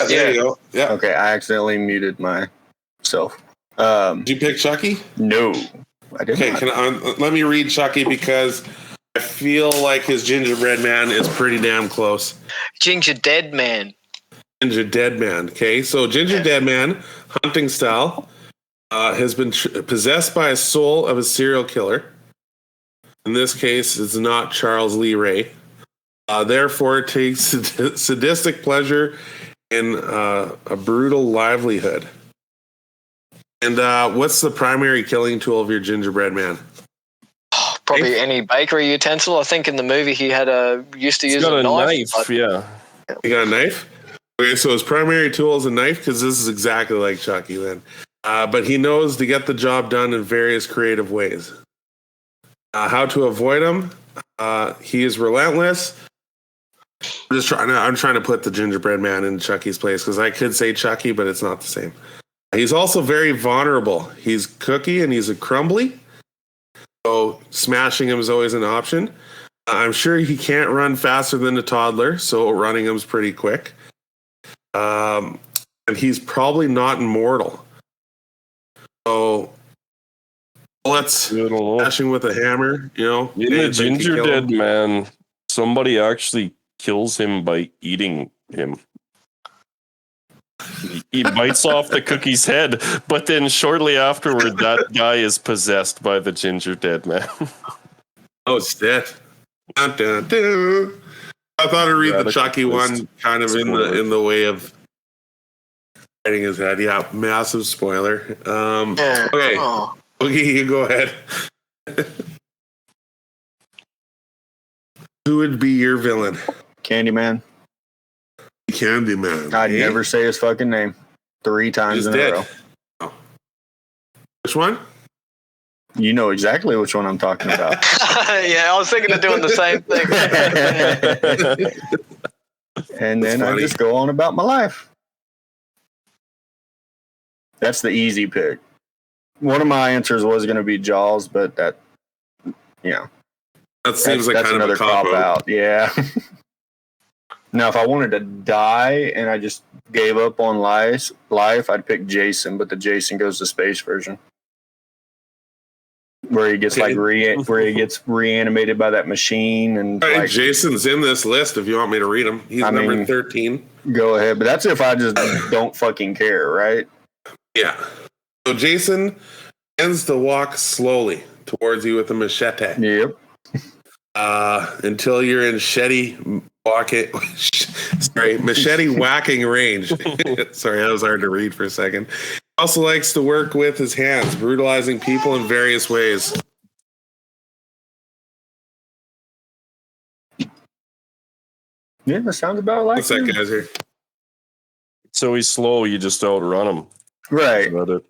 There you go. Yeah. Okay, I accidentally muted myself. Did you pick Chucky? No, I didn't. Okay, let me read Chucky because I feel like his gingerbread man is pretty damn close. Ginger Dead Man. Ginger Dead Man. Okay, so Ginger Dead Man, hunting style, has been possessed by a soul of a serial killer. In this case, it's not Charles Lee Ray. Therefore, it takes sadistic pleasure in a brutal livelihood. And what's the primary killing tool of your gingerbread man? Probably any bakery utensil. I think in the movie he used to use a knife. Yeah. He got a knife? Okay, so his primary tool is a knife, because this is exactly like Chucky then. but he knows to get the job done in various creative ways. How to avoid him? He is relentless. I'm trying to put the gingerbread man in Chucky's place because I could say Chucky, but it's not the same. He's also very vulnerable. He's cookie and he's a crumbly. So smashing him is always an option. I'm sure he can't run faster than a toddler, so running him's pretty quick. And he's probably not immortal. So let's smash him with a hammer, In the Ginger Dead Man, somebody actually kills him by eating him. He bites off the cookie's head, but then shortly afterward, that guy is possessed by the Ginger Dead Man. Oh, shit. Dun, dun, dun. I thought I'd read the Chucky one kind of in the way of biting his head. Yeah, massive spoiler. Okay. Oogie, you go ahead. Who would be your villain? Candyman. Candyman. I'd never say his fucking name 3 times in a row. Oh. Which one? You know exactly which one I'm talking about. Yeah, I was thinking of doing the same thing. And then I just go on about my life. That's the easy pick. One of my answers was going to be Jaws, but that seems like that's kind of another a cop out. Yeah. Now, if I wanted to die and I just gave up on life, I'd pick Jason, but the Jason Goes to Space version, where he gets where he gets reanimated by that machine. And Jason's in this list. If you want me to read him, he's number 13. Go ahead, but that's if I just don't fucking care, right? Yeah. So Jason tends to walk slowly towards you with a machete. Yep. Until you're in machete whacking range. Sorry, that was hard to read for a second. He also likes to work with his hands, brutalizing people in various ways. Yeah, that sounds about like What's that guy's here? So he's slow, you just outrun him. Right. That's it.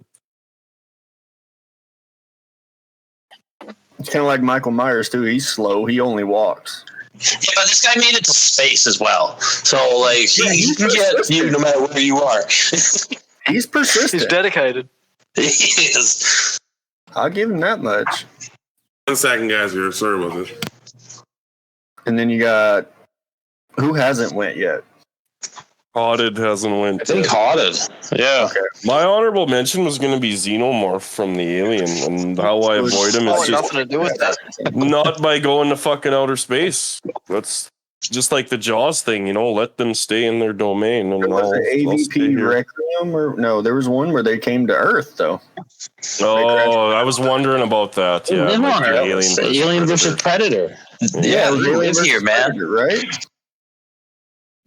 It's kind of like Michael Myers, too. He's slow. He only walks. Yeah, but this guy made it to space as well. So, like, he can get you no matter where you are. He's persistent. He's dedicated. He is. I'll give him that much. 1 second, guys. Here, sorry about this. And then you got... Who hasn't went yet? Haunted hasn't went. I think Haunted. Yeah. Okay. My honorable mention was going to be Xenomorph from the Alien, and how I avoid him is just Nothing to do with that. not by going to fucking outer space. That's just like the Jaws thing, let them stay in their domain. And There was an AVP Requiem, or no? There was one where they came to Earth, though. Oh, I was wondering about that. Yeah, Alien versus Predator. Yeah, Alien versus here, man. Predator, right?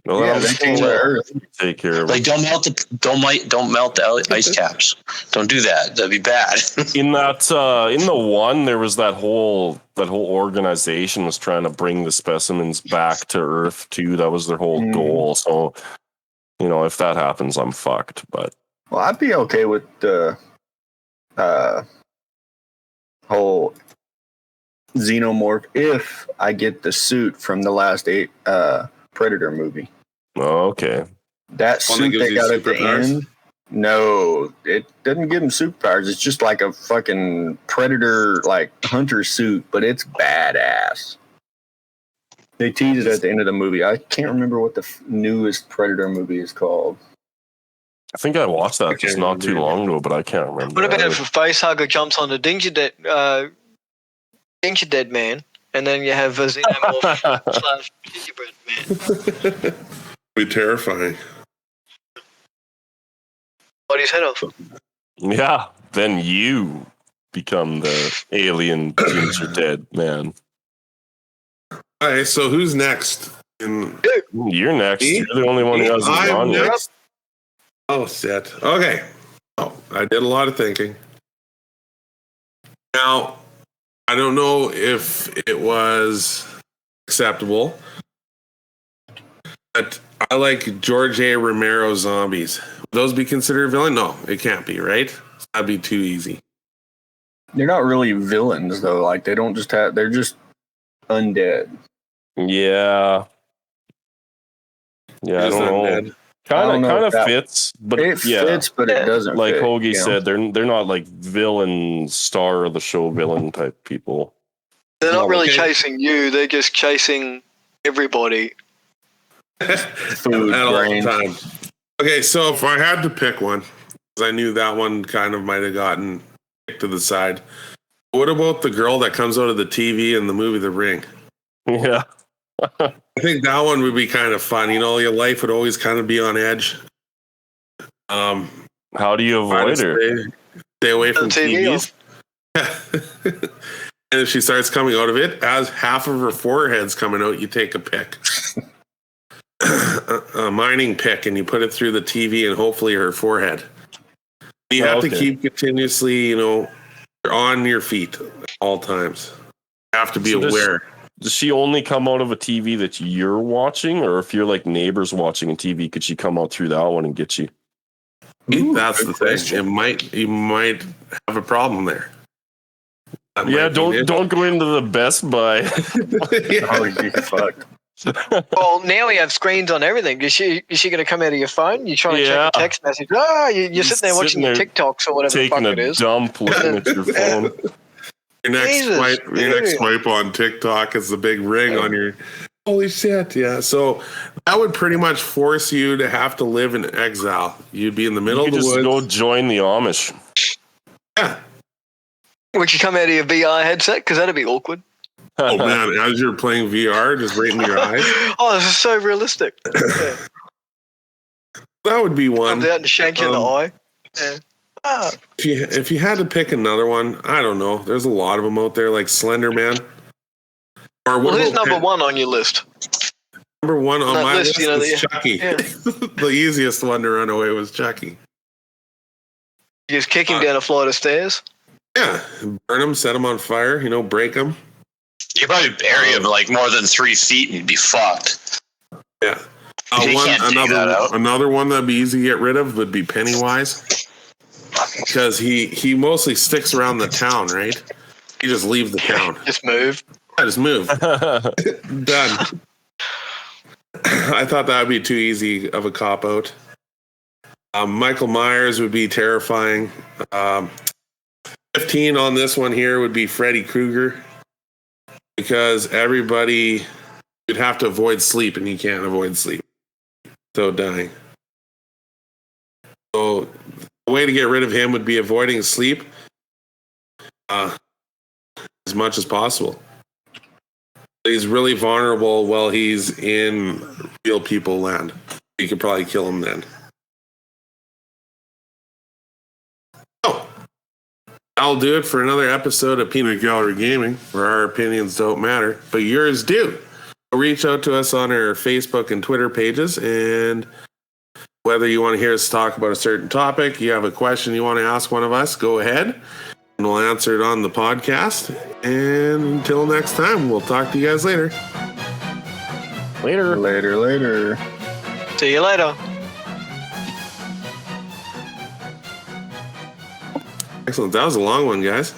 Well, Yeah, they came to Earth. take care of Like, don't melt the ice caps. Don't do that. That'd be bad. in the one, there was that whole organization was trying to bring the specimens back to Earth too. That was their whole goal. So, if that happens, I'm fucked. But Well, I'd be okay with the whole Xenomorph if I get the suit from the last Predator movie. oh, okay. That One that suit gives they you got at the superpowers? end. No, it doesn't give him superpowers. It's just like a fucking Predator, like hunter suit, but it's badass. They tease it at the end of the movie. I can't remember what the newest Predator movie is called. I think I watched that just not too long ago, but I can't remember. What about if a facehugger jumps on the Danger Dead Man, and then you have a Xenomorph / Gingerbread Man? Be terrifying. Bite his head off. Yeah, then you become the alien Ginger Dead Man. All right, so who's next? You're next. Me? You're the only one who hasn't I'm gone yet. next. Oh, shit. Okay. Oh, I did a lot of thinking. Now, I don't know if it was acceptable, but I like George A. Romero zombies. those be considered a villain? No, it can't be, right? That'd be too easy. They're not really villains though. Like they don't just have. They're just undead. Yeah. Yeah, I Just don't know. undead. Kind know of if that- fits, but It yeah, fits, but it doesn't. like fit, Hoagie you know? said, they're not like villain star of the show villain type people. They're not really Okay. chasing you. They're just chasing everybody. Food, At all grain. times. Okay, so if I had to pick one, because I knew that one kind of might have gotten kicked to the side. What about the girl that comes out of the TV in the movie The Ring? Yeah. I think that one would be kind of fun. You know, your life would always kind of be on edge. How do you Try to avoid her? Stay away from Turn the TV TVs. And if she starts coming out of it, as half of her forehead's coming out, you take a pick. A mining pick, and you put it through the TV and hopefully her forehead. You have to keep continuously, you know, on your feet at all times. You have to be aware. Does she only come out of a TV that you're watching, or if you're like neighbors watching a TV, could she come out through that one and get you? That's the thing. You might have a problem there. That Yeah, might be don't go into the Best Buy. it. Oh, you fucked. Well, now we have screens on everything. Is she going to come out of your phone? You're trying to check a text message. You're sitting there watching your TikToks or whatever the fuck Taking it a is. dump, looking at your phone. Your next Jesus, swipe on TikTok is the big ring on your. Holy shit! Yeah, so that would pretty much force you to have to live in exile. You'd be in the middle You of could the just woods. go join the Amish. Yeah. Would you come out of your VR headset? Because that'd be awkward. Oh man, as you're playing VR, just right into your eyes. Oh, this is so realistic. Yeah. That would be one. Comes out and shank you in the eye. Yeah. Ah. If you had to pick another one, I don't know. There's a lot of them out there, like Slender Man. Or Well, who's about number one on your list? Number one on That my list, list you know, is the- Chucky. yeah. The easiest one to run away was Chucky. You just kick him down a flight of stairs. Yeah, burn him, set him on fire. You know, break him. You probably bury him like more than 3 feet and you'd be fucked. Yeah. You can't dig that out. Another one that'd be easy to get rid of would be Pennywise, because he mostly sticks around the town, right? He just leaves the town. Just move. I just move. Done. I thought that would be too easy of a cop out. Michael Myers would be terrifying. 15 on this one here would be Freddy Krueger, because everybody would have to avoid sleep, and you can't avoid sleep. So dying. So the way to get rid of him would be avoiding sleep as much as possible. He's really vulnerable while he's in real people land. You could probably kill him then. Oh, I'll do it for another episode of Peanut Gallery Gaming, where our opinions don't matter, but yours do. Reach out to us on our Facebook and Twitter pages, and whether you want to hear us talk about a certain topic, you have a question you want to ask one of us, go ahead, and we'll answer it on the podcast. And until next time, we'll talk to you guys later. Later. See you later. Excellent. That was a long one, guys.